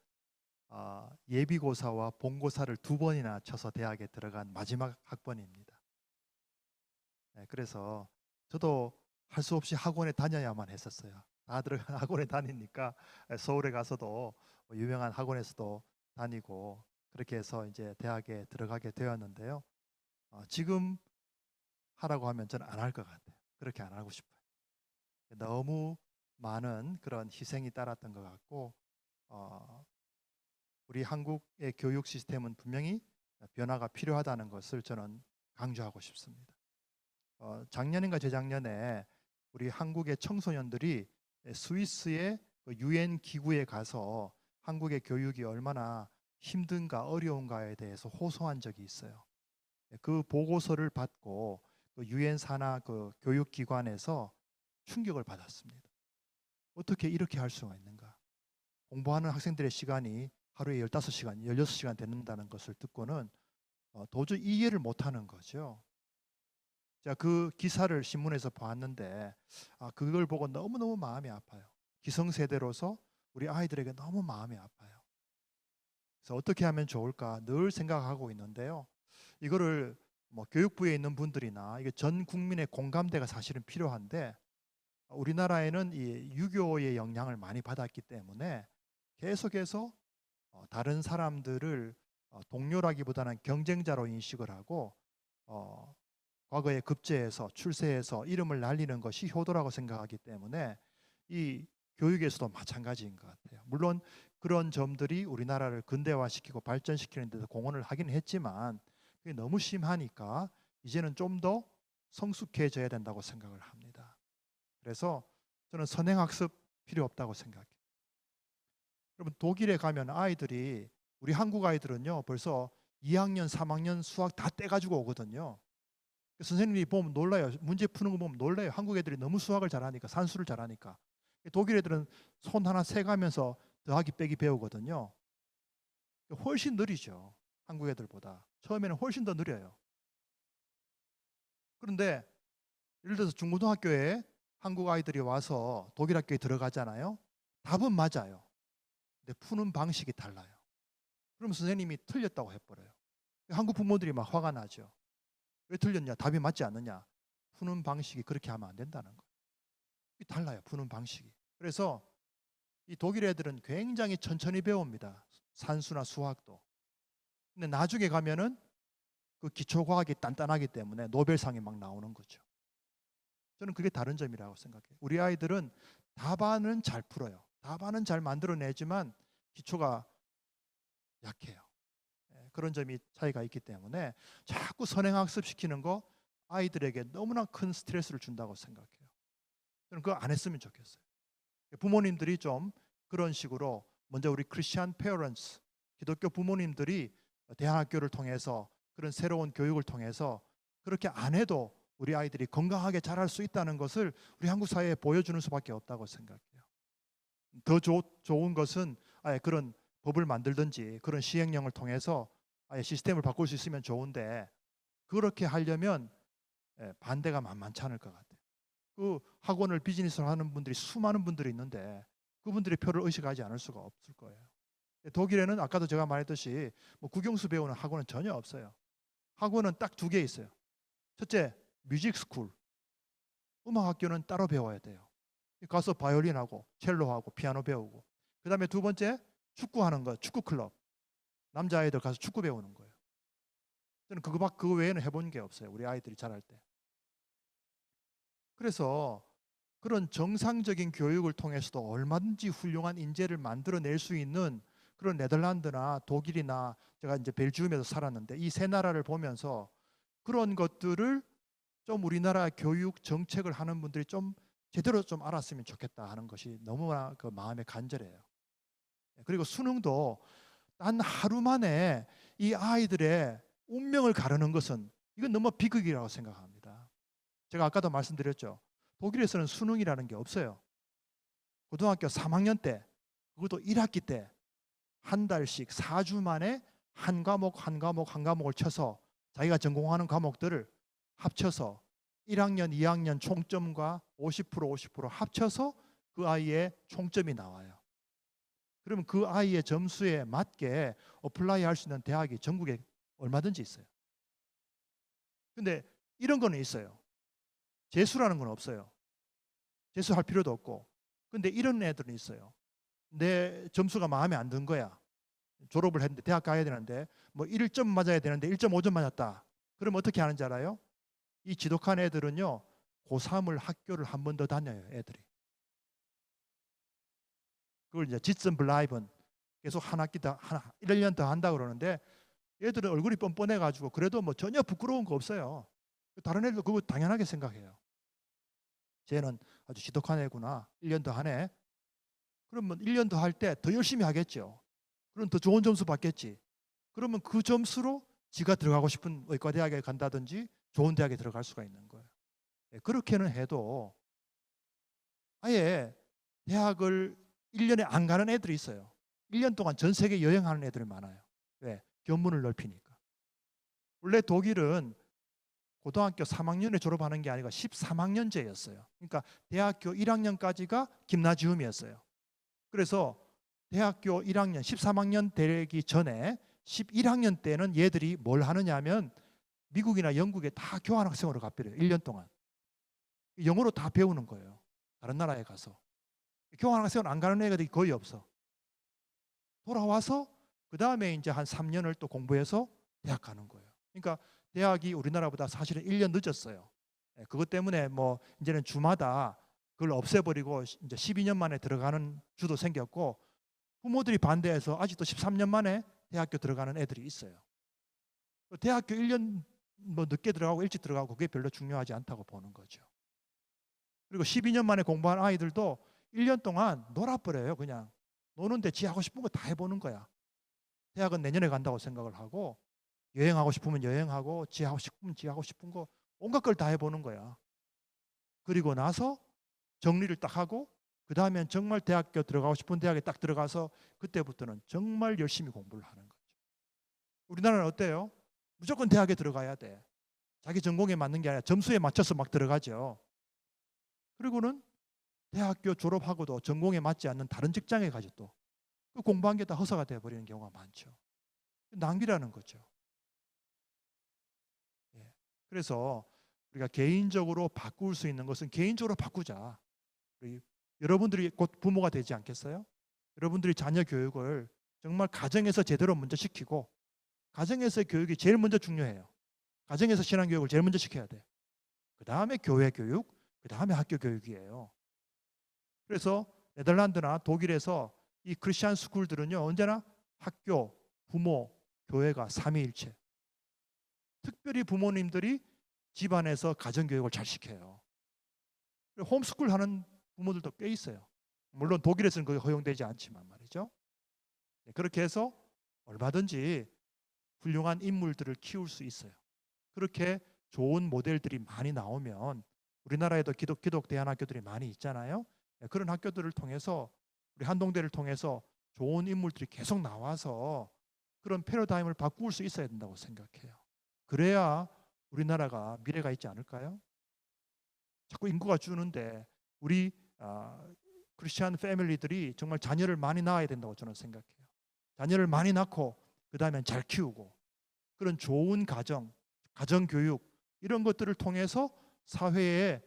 예비고사와 본고사를 2번이나 쳐서 대학에 들어간 마지막 학번입니다. 네, 그래서 저도 할 수 없이 학원에 다녀야만 했었어요. 다들 학원에 다니니까 서울에 가서도 유명한 학원에서도 다니고 그렇게 해서 이제 대학에 들어가게 되었는데요. 지금 하라고 하면 저는 안 할 것 같아요. 그렇게 안 하고 싶어요. 너무 많은 그런 희생이 따랐던 것 같고 우리 한국의 교육 시스템은 분명히 변화가 필요하다는 것을 저는 강조하고 싶습니다. 작년인가 재작년에 우리 한국의 청소년들이 스위스의 UN 기구에 가서 한국의 교육이 얼마나 힘든가 어려운가에 대해서 호소한 적이 있어요. 그 보고서를 받고 그 UN 산하 그 교육기관에서 충격을 받았습니다. 어떻게 이렇게 할 수가 있는가? 공부하는 학생들의 시간이 하루에 15시간, 16시간 되는다는 것을 듣고는 도저히 이해를 못하는 거죠. 제가 그 기사를 신문에서 봤는데 그걸 보고 너무너무 마음이 아파요. 기성세대로서 우리 아이들에게 너무 마음이 아파요. 그래서 어떻게 하면 좋을까 늘 생각하고 있는데요. 이거를 뭐 교육부에 있는 분들이나 이게 전 국민의 공감대가 사실은 필요한데 우리나라에는 이 유교의 영향을 많이 받았기 때문에 계속해서 다른 사람들을 동료라기보다는 경쟁자로 인식을 하고 과거에 급제해서 출세해서 이름을 날리는 것이 효도라고 생각하기 때문에 이 교육에서도 마찬가지인 것 같아요. 물론 그런 점들이 우리나라를 근대화시키고 발전시키는 데도 공헌을 하긴 했지만 그게 너무 심하니까 이제는 좀 더 성숙해져야 된다고 생각을 합니다. 그래서 저는 선행학습 필요 없다고 생각해요. 여러분 독일에 가면 아이들이 우리 한국 아이들은요 벌써 2학년, 3학년 수학 다 떼가지고 오거든요. 선생님이 보면 놀라요. 문제 푸는 거 보면 놀라요. 한국 애들이 너무 수학을 잘하니까 산수를 잘하니까. 독일 애들은 손 하나 세가면서 더하기 빼기 배우거든요. 훨씬 느리죠. 한국 애들보다. 처음에는 훨씬 더 느려요. 그런데 예를 들어서 중고등학교에 한국 아이들이 와서 독일 학교에 들어가잖아요. 답은 맞아요. 근데 푸는 방식이 달라요. 그럼 선생님이 틀렸다고 해버려요. 한국 부모들이 막 화가 나죠. 왜 틀렸냐? 답이 맞지 않느냐? 푸는 방식이 그렇게 하면 안 된다는 거예요. 달라요. 푸는 방식이. 그래서 이 독일 애들은 굉장히 천천히 배웁니다. 산수나 수학도. 근데 나중에 가면은 그 기초과학이 단단하기 때문에 노벨상이 막 나오는 거죠. 저는 그게 다른 점이라고 생각해요. 우리 아이들은 답안은 잘 풀어요. 답안은 잘 만들어내지만 기초가 약해요. 그런 점이 차이가 있기 때문에 자꾸 선행학습 시키는 거 아이들에게 너무나 큰 스트레스를 준다고 생각해요. 저는 그거 안 했으면 좋겠어요. 부모님들이 좀 그런 식으로 먼저 우리 크리스천 페어런츠, 기독교 부모님들이 대안학교를 통해서 그런 새로운 교육을 통해서 그렇게 안 해도 우리 아이들이 건강하게 자랄 수 있다는 것을 우리 한국 사회에 보여주는 수밖에 없다고 생각해요. 더 좋은 것은 아예 그런 법을 만들든지 그런 시행령을 통해서 아예 시스템을 바꿀 수 있으면 좋은데 그렇게 하려면 반대가 만만치 않을 것 같아요. 그 학원을 비즈니스로 하는 분들이 수많은 분들이 있는데 그분들의 표를 의식하지 않을 수가 없을 거예요. 독일에는 아까도 제가 말했듯이 뭐 국영수 배우는 학원은 전혀 없어요. 학원은 딱 두 개 있어요. 첫째, 뮤직 스쿨. 음악 학교는 따로 배워야 돼요. 가서 바이올린하고 첼로하고 피아노 배우고. 그다음에 두 번째, 축구하는 거, 축구 클럽. 남자아이들 가서 축구 배우는 거예요. 저는 그거 외에는 해본 게 없어요. 우리 아이들이 자랄 때. 그래서 그런 정상적인 교육을 통해서도 얼마든지 훌륭한 인재를 만들어낼 수 있는 그런 네덜란드나 독일이나 제가 이제 벨기움에서 살았는데 이 세 나라를 보면서 그런 것들을 좀 우리나라 교육 정책을 하는 분들이 좀 제대로 좀 알았으면 좋겠다 하는 것이 너무나 그 마음에 간절해요. 그리고 수능도 단 하루 만에 이 아이들의 운명을 가르는 것은 이건 너무 비극이라고 생각합니다. 제가 아까도 말씀드렸죠. 독일에서는 수능이라는 게 없어요. 고등학교 3학년 때, 그것도 1학기 때 한 달씩 4주 만에 한 과목을 쳐서 자기가 전공하는 과목들을 합쳐서 1학년, 2학년 총점과 50% 합쳐서 그 아이의 총점이 나와요. 그러면 그 아이의 점수에 맞게 어플라이 할 수 있는 대학이 전국에 얼마든지 있어요. 근데 이런 거는 있어요. 재수라는 건 없어요. 재수할 필요도 없고. 근데 이런 애들은 있어요. 내 점수가 마음에 안 든 거야. 졸업을 했는데 대학 가야 되는데 뭐 1점 맞아야 되는데 1.5점 맞았다. 그럼 어떻게 하는지 알아요? 이 지독한 애들은요. 고3을 학교를 한 번 더 다녀요. 애들이. 그걸 이제 지tzen bleiben 계속 한 학기 더 1년 더 한다 그러는데 애들은 얼굴이 뻔뻔해 가지고 그래도 뭐 전혀 부끄러운 거 없어요. 다른 애들도 그거 당연하게 생각해요. 쟤는 아주 지독한 애구나. 1년 더 하네. 그러면 1년 더 할 때 더 열심히 하겠죠. 그럼 더 좋은 점수 받겠지. 그러면 그 점수로 지가 들어가고 싶은 의과대학에 간다든지 좋은 대학에 들어갈 수가 있는 거예요. 그렇게는 해도 아예 대학을 1년에 안 가는 애들이 있어요. 1년 동안 전 세계 여행하는 애들이 많아요. 왜? 견문을 넓히니까. 원래 독일은 고등학교 3학년에 졸업하는 게 아니고 13학년제였어요. 그러니까 대학교 1학년까지가 김나지움이었어요. 그래서 대학교 1학년, 13학년 되기 전에 11학년 때는 얘들이 뭘 하느냐 하면 미국이나 영국에 다 교환학생으로 가버려요. 1년 동안. 영어로 다 배우는 거예요. 다른 나라에 가서. 교환학생은 안 가는 애들이 거의 없어. 돌아와서 그 다음에 이제 한 3년을 또 공부해서 대학 가는 거예요. 그러니까 대학이 우리나라보다 사실은 1년 늦었어요. 그것 때문에 뭐 이제는 주마다 그걸 없애버리고 이제 12년 만에 들어가는 주도 생겼고 부모들이 반대해서 아직도 13년 만에 대학교 들어가는 애들이 있어요. 대학교 1년 뭐 늦게 들어가고 일찍 들어가고 그게 별로 중요하지 않다고 보는 거죠. 그리고 12년 만에 공부한 아이들도 1년 동안 놀아버려요. 그냥 노는데 지 하고 싶은 거 다 해보는 거야. 대학은 내년에 간다고 생각을 하고 여행하고 싶으면 여행하고 지 하고 싶으면 지 하고 싶은 거 온갖 걸 다 해보는 거야. 그리고 나서 정리를 딱 하고 그 다음엔 정말 대학교 들어가고 싶은 대학에 딱 들어가서 그때부터는 정말 열심히 공부를 하는 거죠. 우리나라는 어때요? 무조건 대학에 들어가야 돼. 자기 전공에 맞는 게 아니라 점수에 맞춰서 막 들어가죠. 그리고는 대학교 졸업하고도 전공에 맞지 않는 다른 직장에 가죠 또. 그 공부한 게 다 허사가 돼버리는 경우가 많죠. 낭비라는 거죠. 그래서 우리가 개인적으로 바꿀 수 있는 것은 개인적으로 바꾸자. 여러분들이 곧 부모가 되지 않겠어요? 여러분들이 자녀 교육을 정말 가정에서 제대로 먼저 시키고, 가정에서의 교육이 제일 먼저 중요해요. 가정에서 신앙 교육을 제일 먼저 시켜야 돼. 그 다음에 교회 교육, 그 다음에 학교 교육이에요. 그래서 네덜란드나 독일에서 이 크리스천 스쿨들은요, 언제나 학교, 부모, 교회가 삼위일체. 특별히 부모님들이 집안에서 가정교육을 잘 시켜요. 홈스쿨 하는 부모들도 꽤 있어요. 물론 독일에서는 그게 허용되지 않지만 말이죠. 그렇게 해서 얼마든지 훌륭한 인물들을 키울 수 있어요. 그렇게 좋은 모델들이 많이 나오면, 우리나라에도 기독 대안학교들이 많이 있잖아요. 그런 학교들을 통해서, 우리 한동대를 통해서 좋은 인물들이 계속 나와서 그런 패러다임을 바꿀 수 있어야 된다고 생각해요. 그래야 우리나라가 미래가 있지 않을까요? 자꾸 인구가 주는데 우리 크리스천 패밀리들이 정말 자녀를 많이 낳아야 된다고 저는 생각해요. 자녀를 많이 낳고 그 다음엔 잘 키우고, 그런 좋은 가정교육 이런 것들을 통해서 사회에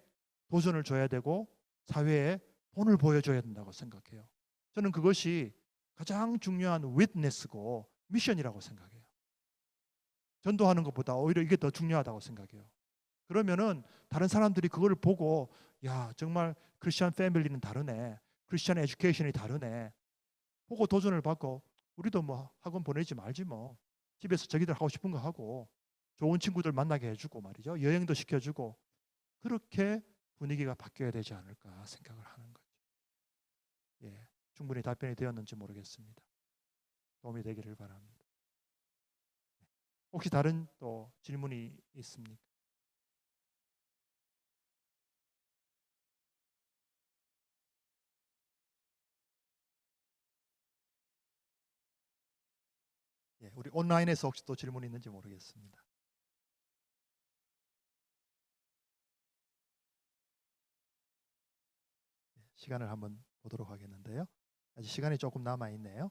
도전을 줘야 되고 사회에 본을 보여줘야 된다고 생각해요. 저는 그것이 가장 중요한 위트네스고 미션이라고 생각해요. 전도하는 것보다 오히려 이게 더 중요하다고 생각해요. 그러면은 다른 사람들이 그걸 보고, 야, 정말 크리스천 패밀리는 다르네, 크리스천 에듀케이션이 다르네, 보고 도전을 받고, 우리도 뭐 학원 보내지 말지 뭐, 집에서 자기들 하고 싶은 거 하고 좋은 친구들 만나게 해주고 말이죠, 여행도 시켜주고, 그렇게 분위기가 바뀌어야 되지 않을까 생각을 하는 거죠. 예, 충분히 답변이 되었는지 모르겠습니다. 도움이 되기를 바랍니다. 혹시 다른 또 질문이 있습니까? 예, 우리 온라인에서 혹시 또 질문 있는지 모르겠습니다. 예, 시간을 한번 보도록 하겠는데요. 아직 시간이 조금 남아 있네요.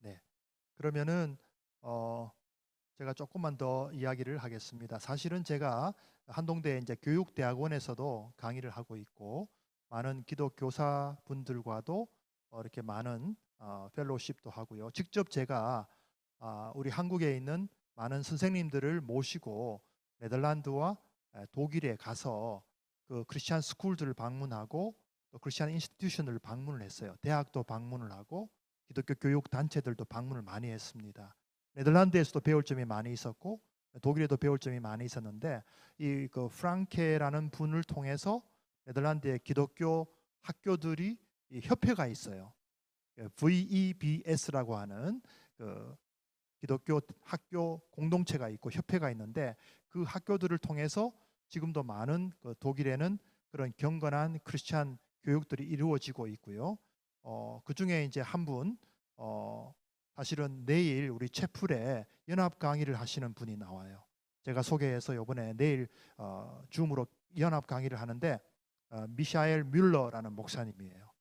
네, 그러면은 제가 조금만 더 이야기를 하겠습니다. 사실은 제가 한동대 이제 교육대학원에서도 강의를 하고 있고, 많은 기독교사 분들과도 이렇게 많은 펠로우십도 하고요. 직접 제가 우리 한국에 있는 많은 선생님들을 모시고 네덜란드와 독일에 가서 그 크리스천 스쿨들을 방문하고, 또 크리스천 인스티튜션을 방문을 했어요. 대학도 방문을 하고 기독교 교육 단체들도 방문을 많이 했습니다. 네덜란드에서도 배울 점이 많이 있었고 독일에도 배울 점이 많이 있었는데, 이 그 프랑케라는 분을 통해서 네덜란드의 기독교 학교들이 이 협회가 있어요. VEBS라고 하는 그 기독교 학교 공동체가 있고 협회가 있는데, 그 학교들을 통해서 지금도 많은 그 독일에는 그런 경건한 크리스찬 교육들이 이루어지고 있고요. 그 중에 이제 한 분, 사실은 내일 우리 채플에 연합 강의를 하시는 분이 나와요. 제가 소개해서 이번에 내일 줌으로 연합 강의를 하는데, 미샤엘 뮬러라는 목사님이에요.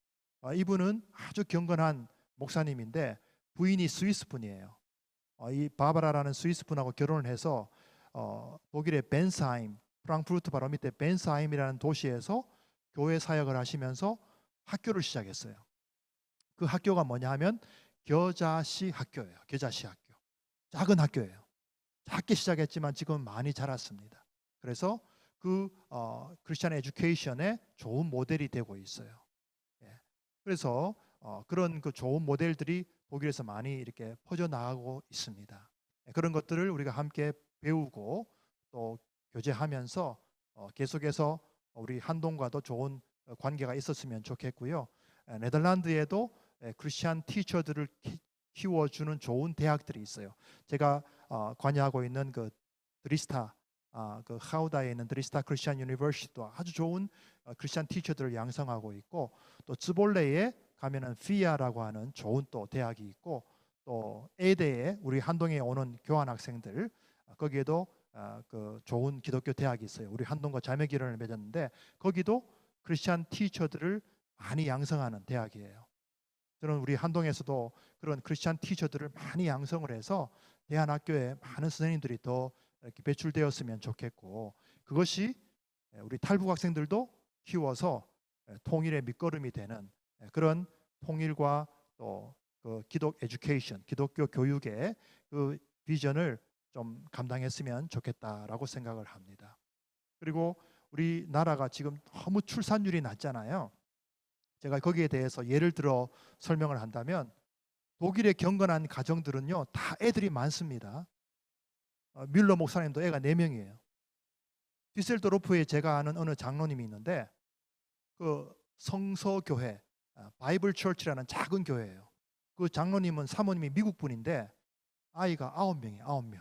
이분은 아주 경건한 목사님인데 부인이 스위스 분이에요. 이 바바라라는 스위스 분하고 결혼을 해서 독일의 벤스하임, 프랑크푸르트 바로 밑에 벤스하임이라는 도시에서 교회 사역을 하시면서 학교를 시작했어요. 그 학교가 뭐냐 하면 겨자씨 학교예요. 겨자씨 학교. 작은 학교예요. 작게 시작했지만 지금 많이 자랐습니다. 그래서 그 크리스천 에듀케이션의 좋은 모델이 되고 있어요. 예. 그래서 그런 그 좋은 모델들이 독일에서 많이 이렇게 퍼져 나가고 있습니다. 예, 그런 것들을 우리가 함께 배우고 또 교제하면서 계속해서 우리 한동과도 좋은 관계가 있었으면 좋겠고요. 네덜란드에도 크리스천 티처들을 키워주는 좋은 대학들이 있어요. 제가 관여하고 있는 그 드리스타, 그 하우다에 있는 드리스타 크리스천 유니버시티도 아주 좋은 크리스천 티처들을 양성하고 있고, 또 즈볼레에 가면은 피아라고 하는 좋은 또 대학이 있고, 또 에데에 우리 한동에 오는 교환 학생들, 거기에도 그 좋은 기독교 대학이 있어요. 우리 한동과 자매 결연을 맺었는데 거기도 크리스천 티처들을 많이 양성하는 대학이에요. 저는 우리 한동에서도 그런 크리스찬 티처들을 많이 양성을 해서 대한학교에 많은 선생님들이 더 이렇게 배출되었으면 좋겠고, 그것이 우리 탈북 학생들도 키워서 통일의 밑거름이 되는 그런 통일과 또 그 기독 에듀케이션, 기독교 교육의 그 비전을 좀 감당했으면 좋겠다라고 생각을 합니다. 그리고 우리나라가 지금 너무 출산율이 낮잖아요. 제가 거기에 대해서 예를 들어 설명을 한다면, 독일의 경건한 가정들은요 다 애들이 많습니다. 뮬러 목사님도 애가 4명이에요. 디셀도르프에 제가 아는 어느 장로님이 있는데, 그 성서교회 바이블 처치라는 작은 교회예요. 그 장로님은 사모님이 미국 분인데 아이가 9명이에요. 9명.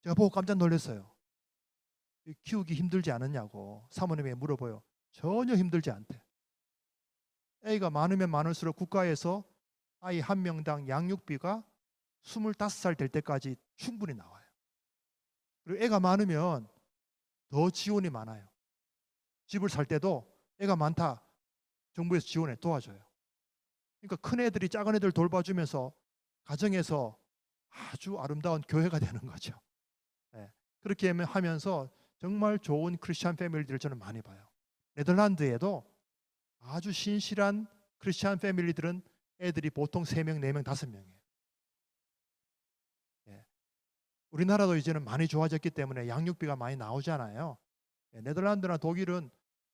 제가 보고 깜짝 놀랐어요. 키우기 힘들지 않았냐고 사모님에게 물어봐요. 전혀 힘들지 않대. 애가 많으면 많을수록 국가에서 아이 한 명당 양육비가 25살 될 때까지 충분히 나와요. 그리고 애가 많으면 더 지원이 많아요. 집을 살 때도 애가 많다, 정부에서 지원해 도와줘요. 그러니까 큰 애들이 작은 애들 돌봐주면서 가정에서 아주 아름다운 교회가 되는 거죠. 그렇게 하면서 정말 좋은 크리스찬 패밀리들을 저는 많이 봐요. 네덜란드에도 아주 신실한 크리스찬 패밀리들은 애들이 보통 3명, 4명, 5명이에요. 우리나라도 이제는 많이 좋아졌기 때문에 양육비가 많이 나오잖아요. 네덜란드나 독일은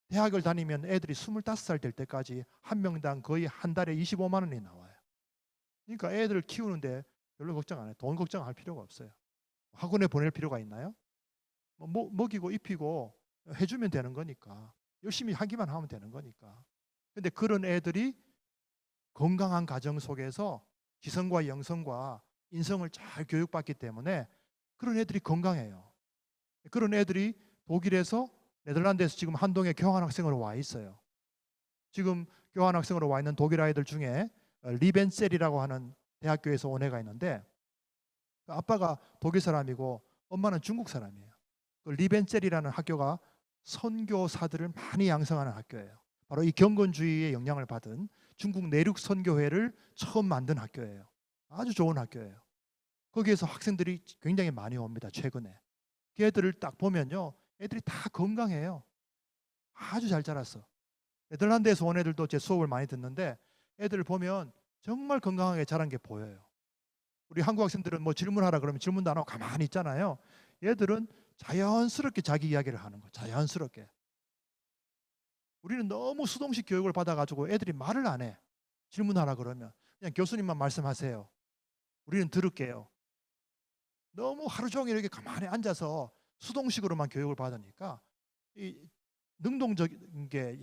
대학을 다니면 애들이 25살 될 때까지 한 명당 거의 한 달에 25만 원이 나와요. 그러니까 애들 키우는데 별로 걱정 안 해요. 돈 걱정할 필요가 없어요. 학원에 보낼 필요가 있나요? 먹이고 입히고 해주면 되는 거니까, 열심히 하기만 하면 되는 거니까. 근데 그런 애들이 건강한 가정 속에서 지성과 영성과 인성을 잘 교육받기 때문에 그런 애들이 건강해요. 그런 애들이 독일에서 네덜란드에서 지금 한동에 교환학생으로 와 있어요. 지금 교환학생으로 와 있는 독일 아이들 중에 리벤셀이라고 하는 대학교에서 온 애가 있는데, 아빠가 독일 사람이고 엄마는 중국 사람이에요. 그 리벤셀이라는 학교가 선교사들을 많이 양성하는 학교예요. 바로 이 경건주의의 영향을 받은 중국 내륙 선교회를 처음 만든 학교예요. 아주 좋은 학교예요. 거기에서 학생들이 굉장히 많이 옵니다. 최근에 그 애들을 딱 보면요, 애들이 다 건강해요. 아주 잘 자랐어. 네덜란드에서 온 애들도 제 수업을 많이 듣는데 애들을 보면 정말 건강하게 자란 게 보여요. 우리 한국 학생들은 뭐 질문하라 그러면 질문도 안 하고 가만히 있잖아요. 얘들은 자연스럽게 자기 이야기를 하는 거예요. 자연스럽게. 우리는 너무 수동식 교육을 받아가지고 애들이 말을 안 해. 질문하라 그러면 그냥 교수님만 말씀하세요. 우리는 들을게요. 너무 하루 종일 이렇게 가만히 앉아서 수동식으로만 교육을 받으니까 이 능동적인 게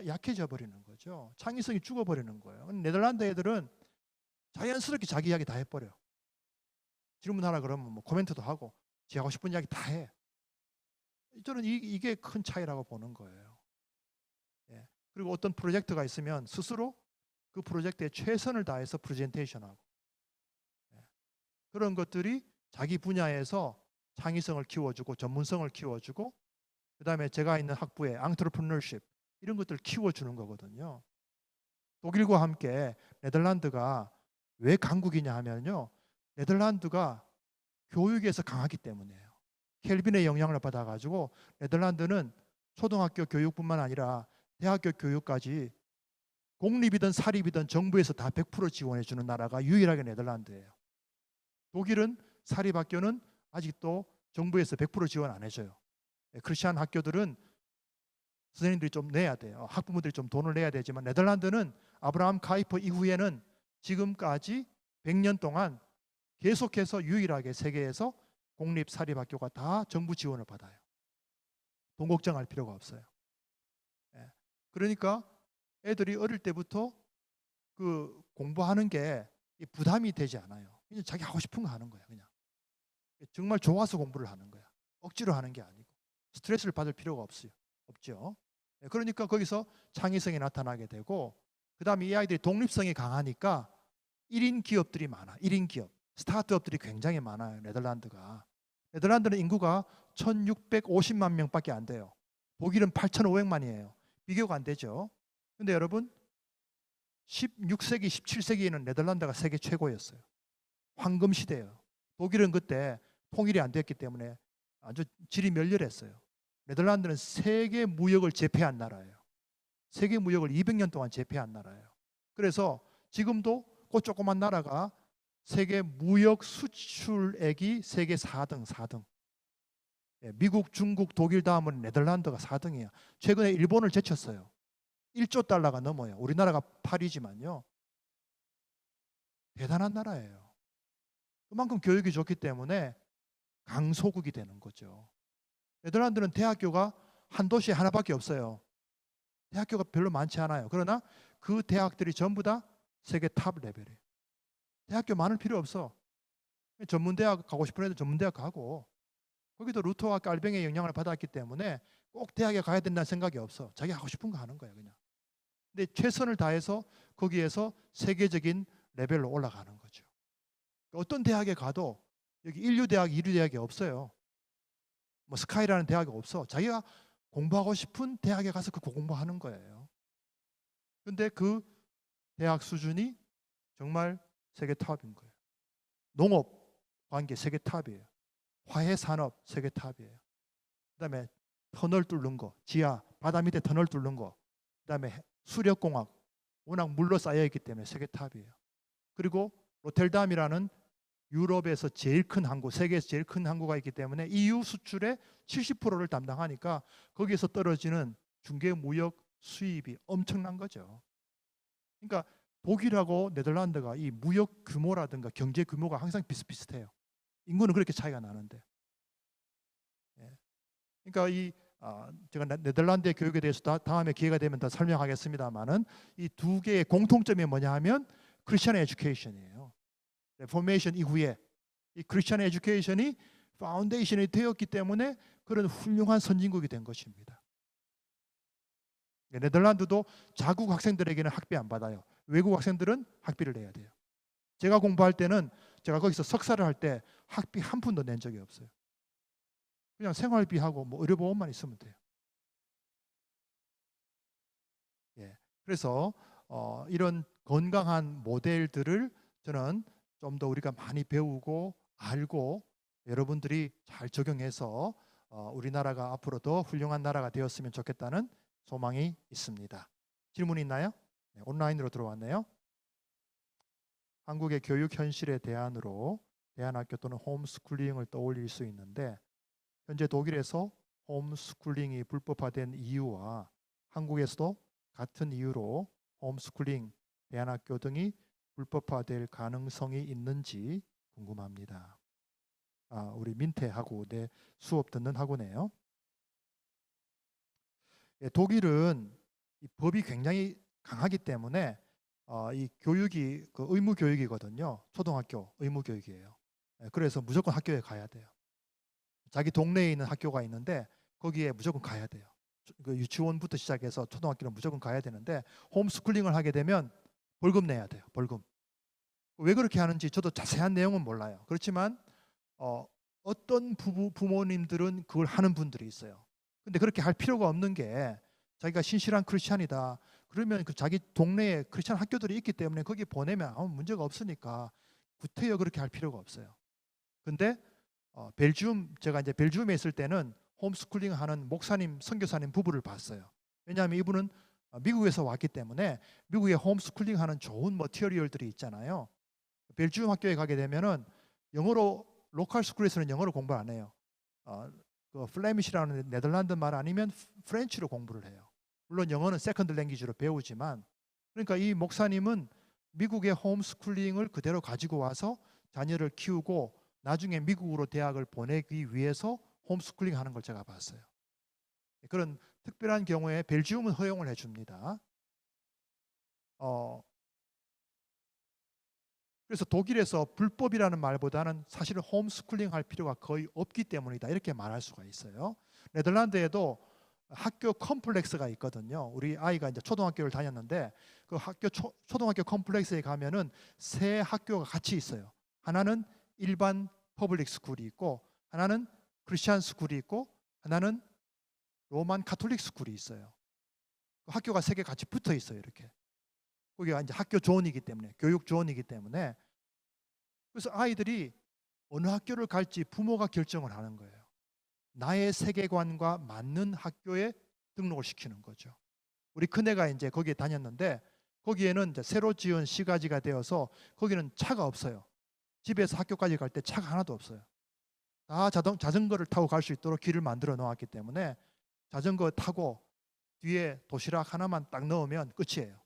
약해져 버리는 거죠. 창의성이 죽어버리는 거예요. 네덜란드 애들은 자연스럽게 자기 이야기 다 해버려. 질문하라 그러면 뭐 코멘트도 하고 지 하고 싶은 이야기 다 해. 저는 이게 큰 차이라고 보는 거예요. 그리고 어떤 프로젝트가 있으면 스스로 그 프로젝트에 최선을 다해서 프레젠테이션하고, 그런 것들이 자기 분야에서 창의성을 키워주고 전문성을 키워주고, 그 다음에 제가 있는 학부의 앙트레프너십 이런 것들을 키워주는 거거든요. 독일과 함께 네덜란드가 왜 강국이냐 하면요, 네덜란드가 교육에서 강하기 때문이에요. 켈빈의 영향을 받아가지고 네덜란드는 초등학교 교육뿐만 아니라 대학교 교육까지 공립이든 사립이든 정부에서 다 100% 지원해 주는 나라가 유일하게 네덜란드예요. 독일은 사립학교는 아직도 정부에서 100% 지원 안 해줘요. 크리스찬 학교들은 선생님들이 좀 내야 돼요. 학부모들이 좀 돈을 내야 되지만, 네덜란드는 아브라함 카이퍼 이후에는 지금까지 100년 동안 계속해서 유일하게 세계에서 공립 사립학교가 다 정부 지원을 받아요. 돈 걱정할 필요가 없어요. 그러니까 애들이 어릴 때부터 그 공부하는 게 부담이 되지 않아요. 그냥 자기 하고 싶은 거 하는 거야. 그냥 정말 좋아서 공부를 하는 거야. 억지로 하는 게 아니고 스트레스를 받을 필요가 없죠. 그러니까 거기서 창의성이 나타나게 되고, 그 다음에 이 아이들이 독립성이 강하니까 1인 기업들이 많아. 1인 기업, 스타트업들이 굉장히 많아요. 네덜란드가. 네덜란드는 인구가 1650만 명밖에 안 돼요. 독일은 8500만이에요. 비교가 안 되죠. 근데 여러분, 16세기, 17세기에는 네덜란드가 세계 최고였어요. 황금 시대예요. 독일은 그때 통일이 안 됐기 때문에 아주 질이 멸렬했어요. 네덜란드는 세계 무역을 제패한 나라예요. 세계 무역을 200년 동안 제패한 나라예요. 그래서 지금도 그 조그만 나라가 세계 무역 수출액이 세계 4등. 예, 미국, 중국, 독일 다음은 네덜란드가 4등이에요. 최근에 일본을 제쳤어요. 1조 달러가 넘어요. 우리나라가 8이지만요. 대단한 나라예요. 그만큼 교육이 좋기 때문에 강소국이 되는 거죠. 네덜란드는 대학교가 한 도시에 하나밖에 없어요. 대학교가 별로 많지 않아요. 그러나 그 대학들이 전부 다 세계 탑 레벨이에요. 대학교 많을 필요 없어. 전문대학 가고 싶은 애들 전문대학 가고, 거기도 루터와 깔뱅의 영향을 받았기 때문에 꼭 대학에 가야 된다는 생각이 없어. 자기 하고 싶은 거 하는 거야 그냥. 근데 최선을 다해서 거기에서 세계적인 레벨로 올라가는 거죠. 어떤 대학에 가도 여기 인류대학, 이류대학이 없어요. 뭐 스카이라는 대학이 없어. 자기가 공부하고 싶은 대학에 가서 그 공부하는 거예요. 근데 그 대학 수준이 정말 세계 탑인 거예요. 농업 관계 세계 탑이에요. 화해 산업 세계 탑이에요. 그다음에 터널 뚫는 거, 지하 바다 밑에 터널 뚫는 거, 그다음에 수력공학 워낙 물로 쌓여 있기 때문에 세계 탑이에요. 그리고 로텔담이라는 유럽에서 제일 큰 항구, 세계에서 제일 큰 항구가 있기 때문에 EU 수출의 70%를 담당하니까 거기에서 떨어지는 중개 무역 수입이 엄청난 거죠. 그러니까 독일하고 네덜란드가 이 무역 규모라든가 경제 규모가 항상 비슷비슷해요. 인구는 그렇게 차이가 나는데. 예. 그러니까 제가 네덜란드의 교육에 대해서 다음에 기회가 되면 더 설명하겠습니다만은 이 두 개의 공통점이 뭐냐 하면 크리스천 에듀케이션이에요. 레포메이션 이후에 이 크리스천 에듀케이션이 파운데이션이 되었기 때문에 그런 훌륭한 선진국이 된 것입니다. 네덜란드도 자국 학생들에게는 학비 안 받아요. 외국 학생들은 학비를 내야 돼요. 제가 공부할 때는 제가 거기서 석사를 할 때 학비 한 푼도 낸 적이 없어요. 그냥 생활비하고 뭐 의료보험만 있으면 돼요. 예. 그래서 이런 건강한 모델들을 저는 좀 더 우리가 많이 배우고 알고 여러분들이 잘 적용해서 우리나라가 앞으로 더 훌륭한 나라가 되었으면 좋겠다는 소망이 있습니다. 질문 있나요? 네, 온라인으로 들어왔네요. 한국의 교육 현실의 대안으로 대안학교 또는 홈스쿨링을 떠올릴 수 있는데 현재 독일에서 홈스쿨링이 불법화된 이유와 한국에서도 같은 이유로 홈스쿨링, 대안학교 등이 불법화될 가능성이 있는지 궁금합니다. 우리 민태하고 내 수업 듣는 학우네요. 예, 독일은 이 법이 굉장히 강하기 때문에 이 교육이 그 의무 교육이거든요. 초등학교 의무 교육이에요. 예, 그래서 무조건 학교에 가야 돼요. 자기 동네에 있는 학교가 있는데 거기에 무조건 가야 돼요. 그 유치원부터 시작해서 초등학교는 무조건 가야 되는데 홈스쿨링을 하게 되면 벌금 내야 돼요. 벌금. 왜 그렇게 하는지 저도 자세한 내용은 몰라요. 그렇지만 어떤 부모님들은 그걸 하는 분들이 있어요. 근데 그렇게 할 필요가 없는 게 자기가 신실한 크리스찬이다. 그러면 그 자기 동네에 크리스찬 학교들이 있기 때문에 거기 보내면 아무 문제가 없으니까 구태여 그렇게 할 필요가 없어요. 근데 벨gium 제가 이제 벨gium에 있을 때는 홈스쿨링 하는 목사님, 선교사님 부부를 봤어요. 왜냐하면 이분은 미국에서 왔기 때문에 미국에 홈스쿨링 하는 좋은 머티리얼들이 있잖아요. 벨gium 학교에 가게 되면은 영어로 로컬 스쿨에서는 영어로 공부 안 해요. 그 플레미시라는 네덜란드 말 아니면 프렌치로 공부를 해요. 물론 영어는 세컨드 랭귀지로 배우지만 그러니까 이 목사님은 미국의 홈스쿨링을 그대로 가지고 와서 자녀를 키우고 나중에 미국으로 대학을 보내기 위해서 홈스쿨링 하는 걸 제가 봤어요. 그런 특별한 경우에 벨gium은 허용을 해줍니다. 그래서 독일에서 불법이라는 말보다는 사실은 홈스쿨링 할 필요가 거의 없기 때문이다 이렇게 말할 수가 있어요. 네덜란드에도 학교 컴플렉스가 있거든요. 우리 아이가 이제 초등학교를 다녔는데 그 초등학교 컴플렉스에 가면은 세 학교가 같이 있어요. 하나는 일반 퍼블릭 스쿨이 있고 하나는 크리스찬 스쿨이 있고 하나는 로만 카톨릭 스쿨이 있어요. 그 학교가 세 개 같이 붙어 있어요. 이렇게 거기가 이제 학교 존이기 때문에, 교육 존이기 때문에, 그래서 아이들이 어느 학교를 갈지 부모가 결정을 하는 거예요. 나의 세계관과 맞는 학교에 등록을 시키는 거죠. 우리 큰애가 이제 거기에 다녔는데 거기에는 이제 새로 지은 시가지가 되어서 거기는 차가 없어요. 집에서 학교까지 갈 때 차가 하나도 없어요. 다 자전거를 타고 갈 수 있도록 길을 만들어 놓았기 때문에 자전거 타고 뒤에 도시락 하나만 딱 넣으면 끝이에요.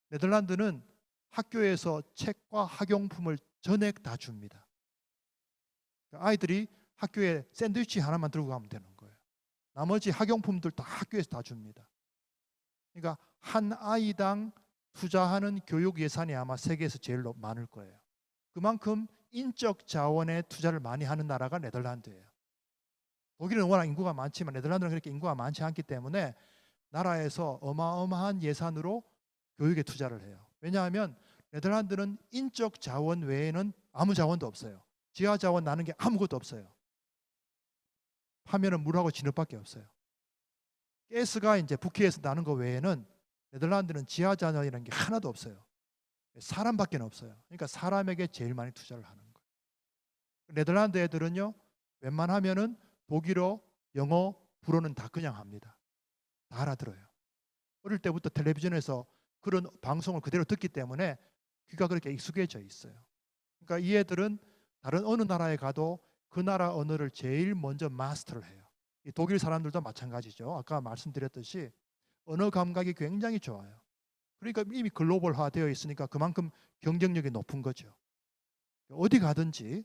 네덜란드는 학교에서 책과 학용품을 전액 다 줍니다. 아이들이 학교에 샌드위치 하나만 들고 가면 되는 거예요. 나머지 학용품들 다 학교에서 다 줍니다. 그러니까 한 아이당 투자하는 교육 예산이 아마 세계에서 제일 많을 거예요. 그만큼 인적 자원에 투자를 많이 하는 나라가 네덜란드예요. 독일은 워낙 인구가 많지만 네덜란드는 그렇게 인구가 많지 않기 때문에 나라에서 어마어마한 예산으로 교육에 투자를 해요. 왜냐하면 네덜란드는 인적 자원 외에는 아무 자원도 없어요. 지하 자원 나는 게 아무것도 없어요. 파면은 물하고 진흙밖에 없어요. 가스가 이제 북해에서 나는 거 외에는 네덜란드는 지하 자원이라는 게 하나도 없어요. 사람밖에 없어요. 그러니까 사람에게 제일 많이 투자를 하는 거예요. 네덜란드 애들은요, 웬만하면은 독일어, 영어, 불어는 다 그냥 합니다. 다 알아들어요. 어릴 때부터 텔레비전에서 그런 방송을 그대로 듣기 때문에 귀가 그렇게 익숙해져 있어요. 그러니까 이 애들은 다른 어느 나라에 가도 그 나라 언어를 제일 먼저 마스터를 해요. 이 독일 사람들도 마찬가지죠. 아까 말씀드렸듯이 언어 감각이 굉장히 좋아요. 그러니까 이미 글로벌화 되어 있으니까 그만큼 경쟁력이 높은 거죠. 어디 가든지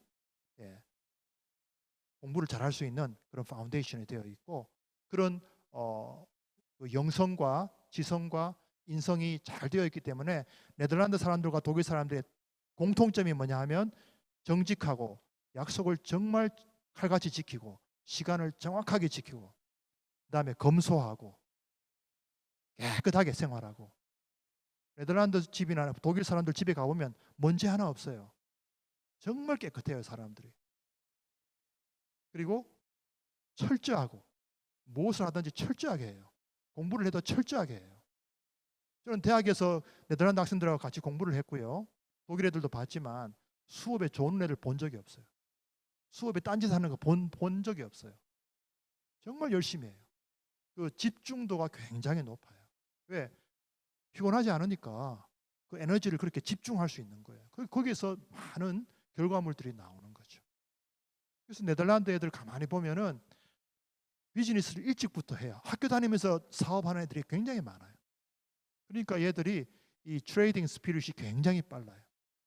공부를 잘할 수 있는 그런 파운데이션이 되어 있고, 그런 그 영성과 지성과 인성이 잘 되어 있기 때문에 네덜란드 사람들과 독일 사람들의 공통점이 뭐냐 하면 정직하고 약속을 정말 칼같이 지키고 시간을 정확하게 지키고 그다음에 검소하고 깨끗하게 생활하고, 네덜란드 집이나 독일 사람들 집에 가보면 먼지 하나 없어요. 정말 깨끗해요, 사람들이. 그리고 철저하고 무엇을 하든지 철저하게 해요. 공부를 해도 철저하게 해요. 저는 대학에서 네덜란드 학생들하고 같이 공부를 했고요. 독일 애들도 봤지만 수업에 좋은 애들 본 적이 없어요. 수업에 딴짓하는 거 본 적이 없어요. 정말 열심히 해요. 그 집중도가 굉장히 높아요. 왜? 피곤하지 않으니까 그 에너지를 그렇게 집중할 수 있는 거예요. 거기에서 많은 결과물들이 나오는 거죠. 그래서 네덜란드 애들 가만히 보면은 비즈니스를 일찍부터 해요. 학교 다니면서 사업하는 애들이 굉장히 많아요. 그러니까 얘들이 이 트레이딩 스피릿이 굉장히 빨라요.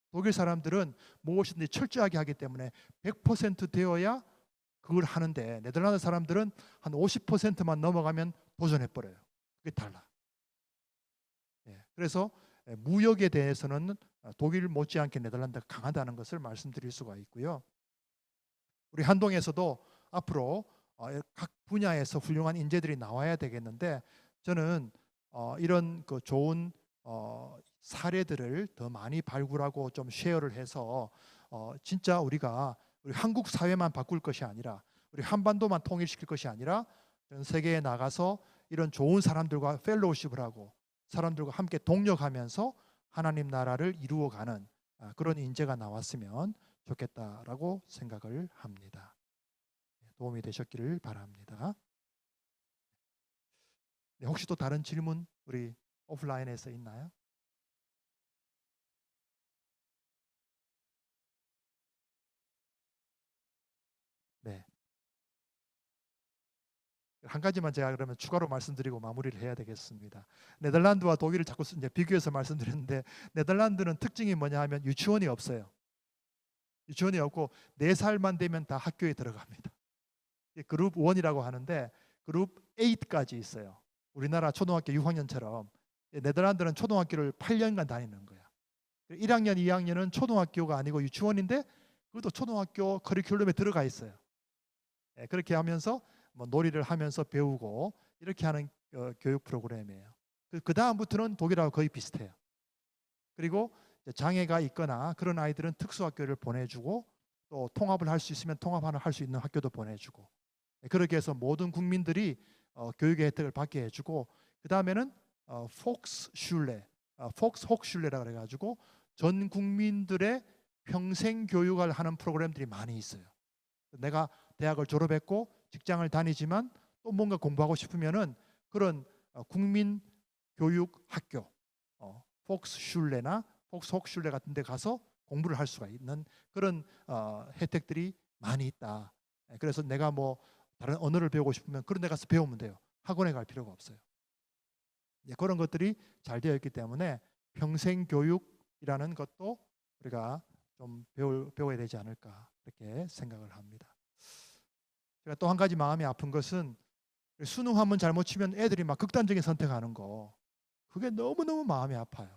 독일 사람들은 무엇이든지 철저하게 하기 때문에 100% 되어야 그걸 하는데, 네덜란드 사람들은 한 50%만 넘어가면 도전해버려요. 그게 달라. 그래서 무역에 대해서는 독일 못지않게 네덜란드가 강하다는 것을 말씀드릴 수가 있고요. 우리 한동에서도 앞으로 각 분야에서 훌륭한 인재들이 나와야 되겠는데, 저는 이런 그 좋은 사례들을 더 많이 발굴하고 좀 쉐어를 해서 진짜 우리 한국 사회만 바꿀 것이 아니라, 우리 한반도만 통일시킬 것이 아니라 전 세계에 나가서 이런 좋은 사람들과 펠로우십을 하고 사람들과 함께 동력하면서 하나님 나라를 이루어가는 그런 인재가 나왔으면 좋겠다라고 생각을 합니다. 도움이 되셨기를 바랍니다. 네, 혹시 또 다른 질문 우리 오프라인에서 있나요? 네. 한 가지만 제가 그러면 추가로 말씀드리고 마무리를 해야 되겠습니다. 네덜란드와 독일을 자꾸 이제 비교해서 말씀드렸는데, 네덜란드는 특징이 뭐냐 하면 유치원이 없어요. 유치원이 없고 4살만 되면 다 학교에 들어갑니다. 그룹 1이라고 하는데 그룹 8까지 있어요. 우리나라 초등학교 6학년처럼 네덜란드는 초등학교를 8년간 다니는 거야. 1학년, 2학년은 초등학교가 아니고 유치원인데 그것도 초등학교 커리큘럼에 들어가 있어요. 그렇게 하면서 뭐 놀이를 하면서 배우고 이렇게 하는 교육 프로그램이에요. 그 다음부터는 독일하고 거의 비슷해요. 그리고 장애가 있거나 그런 아이들은 특수학교를 보내주고, 또 통합을 할 수 있으면 통합을 할 수 있는 학교도 보내주고, 그렇게 해서 모든 국민들이 교육의 혜택을 받게 해주고, 그 다음에는 폭스슐레, 폭스 혹슐레라 그래가지고 전 국민들의 평생 교육을 하는 프로그램들이 많이 있어요. 내가 대학을 졸업했고 직장을 다니지만 또 뭔가 공부하고 싶으면은 그런 국민 교육 학교 폭스슐레나 폭스혹슐레 같은 데 가서 공부를 할 수가 있는 그런 혜택들이 많이 있다. 그래서 내가 뭐 다른 언어를 배우고 싶으면 그런 데 가서 배우면 돼요. 학원에 갈 필요가 없어요. 그런 것들이 잘 되어 있기 때문에 평생 교육이라는 것도 우리가 좀 배워야 되지 않을까 이렇게 생각을 합니다. 제가 또 한 가지 마음이 아픈 것은 수능 한번 잘못 치면 애들이 막 극단적인 선택하는 거, 그게 너무너무 마음이 아파요.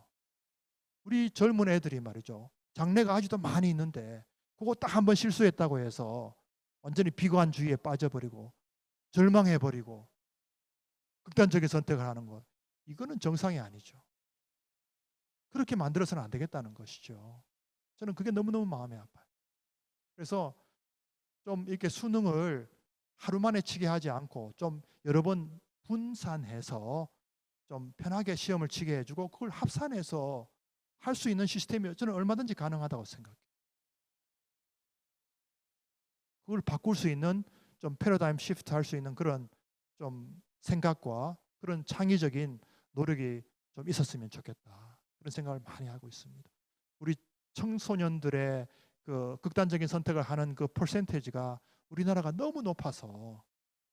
우리 젊은 애들이 말이죠, 장래가 아직도 많이 있는데 그거 딱 한 번 실수했다고 해서 완전히 비관주의에 빠져버리고 절망해버리고 극단적인 선택을 하는 것, 이거는 정상이 아니죠. 그렇게 만들어서는 안 되겠다는 것이죠. 저는 그게 너무너무 마음이 아파요. 그래서 좀 이렇게 수능을 하루 만에 치게 하지 않고 좀 여러 번 분산해서 좀 편하게 시험을 치게 해주고 그걸 합산해서 할 수 있는 시스템이 저는 얼마든지 가능하다고 생각해요. 그걸 바꿀 수 있는 좀 패러다임 시프트 할 수 있는 그런 좀 생각과 그런 창의적인 노력이 좀 있었으면 좋겠다, 그런 생각을 많이 하고 있습니다. 우리 청소년들의 그 극단적인 선택을 하는 그 퍼센테이지가 우리나라가 너무 높아서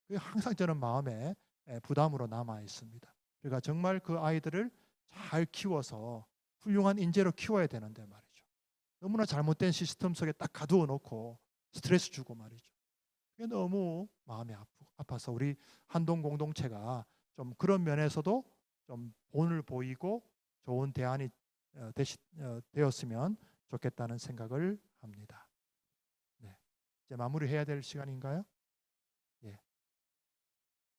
그게 항상 저는 마음에 부담으로 남아 있습니다. 그러니까 정말 그 아이들을 잘 키워서 훌륭한 인재로 키워야 되는데 말이죠, 너무나 잘못된 시스템 속에 딱 가두어 놓고 스트레스 주고 말이죠. 그게 너무 마음이 아파서 우리 한동 공동체가 좀 그런 면에서도 좀 본을 보이고 좋은 대안이 되었으면 좋겠다는 생각을 합니다. 네, 이제 마무리해야 될 시간인가요?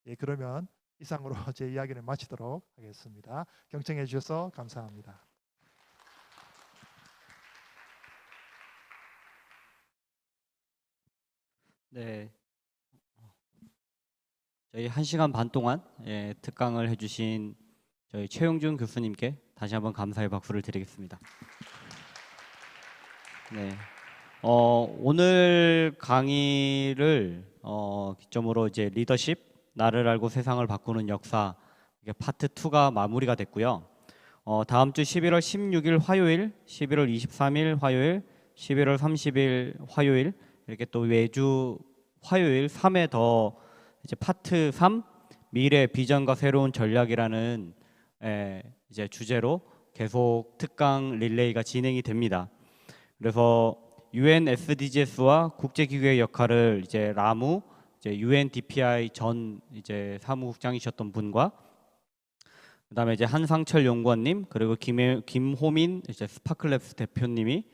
예, 그러면 이상으로 제 이야기를 마치도록 하겠습니다. 경청해 주셔서 감사합니다. 네, 저희 1시간 반 동안 특강을 해주신 저희 최용준 교수님께 다시 한번 감사의 박수를 드리겠습니다. 네, 오늘 강의를 기점으로 이제 리더십, 나를 알고 세상을 바꾸는 역사, 이게 파트 2가 마무리가 됐고요. 다음 주 11월 16일 화요일, 11월 23일 화요일, 11월 30일 화요일, 이렇게 또 매주 화요일 3회 더 이제 파트 3 미래 비전과 새로운 전략이라는 이제 주제로 계속 특강 릴레이가 진행이 됩니다. 그래서 UN SDGs와 국제기구의 역할을 이제 라무 이제 UNDPI 전 이제 사무국장이셨던 분과 그다음에 이제 한상철 연구원님 그리고 김호민 이제 스파클랩스 대표님이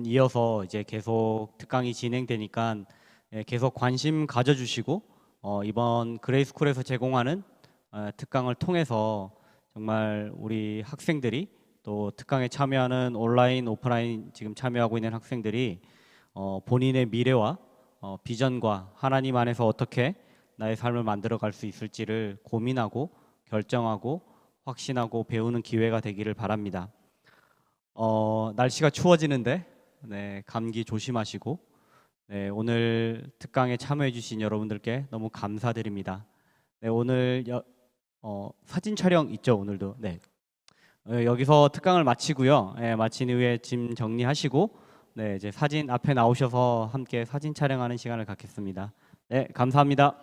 이어서 이제 계속 특강이 진행되니까 계속 관심 가져주시고 이번 그레이스쿨에서 제공하는 특강을 통해서 정말 우리 학생들이 또 특강에 참여하는 온라인, 오프라인 지금 참여하고 있는 학생들이 본인의 미래와 비전과 하나님 안에서 어떻게 나의 삶을 만들어갈 수 있을지를 고민하고 결정하고 확신하고 배우는 기회가 되기를 바랍니다. 날씨가 추워지는데 감기 조심하시고 오늘 특강에 참여해 주신 여러분들께 너무 감사드립니다. 오늘 사진 촬영 있죠? 오늘도. 여기서 특강을 마치고요. 마친 이후에 짐 정리하시고 이제 사진 앞에 나오셔서 함께 사진 촬영하는 시간을 갖겠습니다. 감사합니다.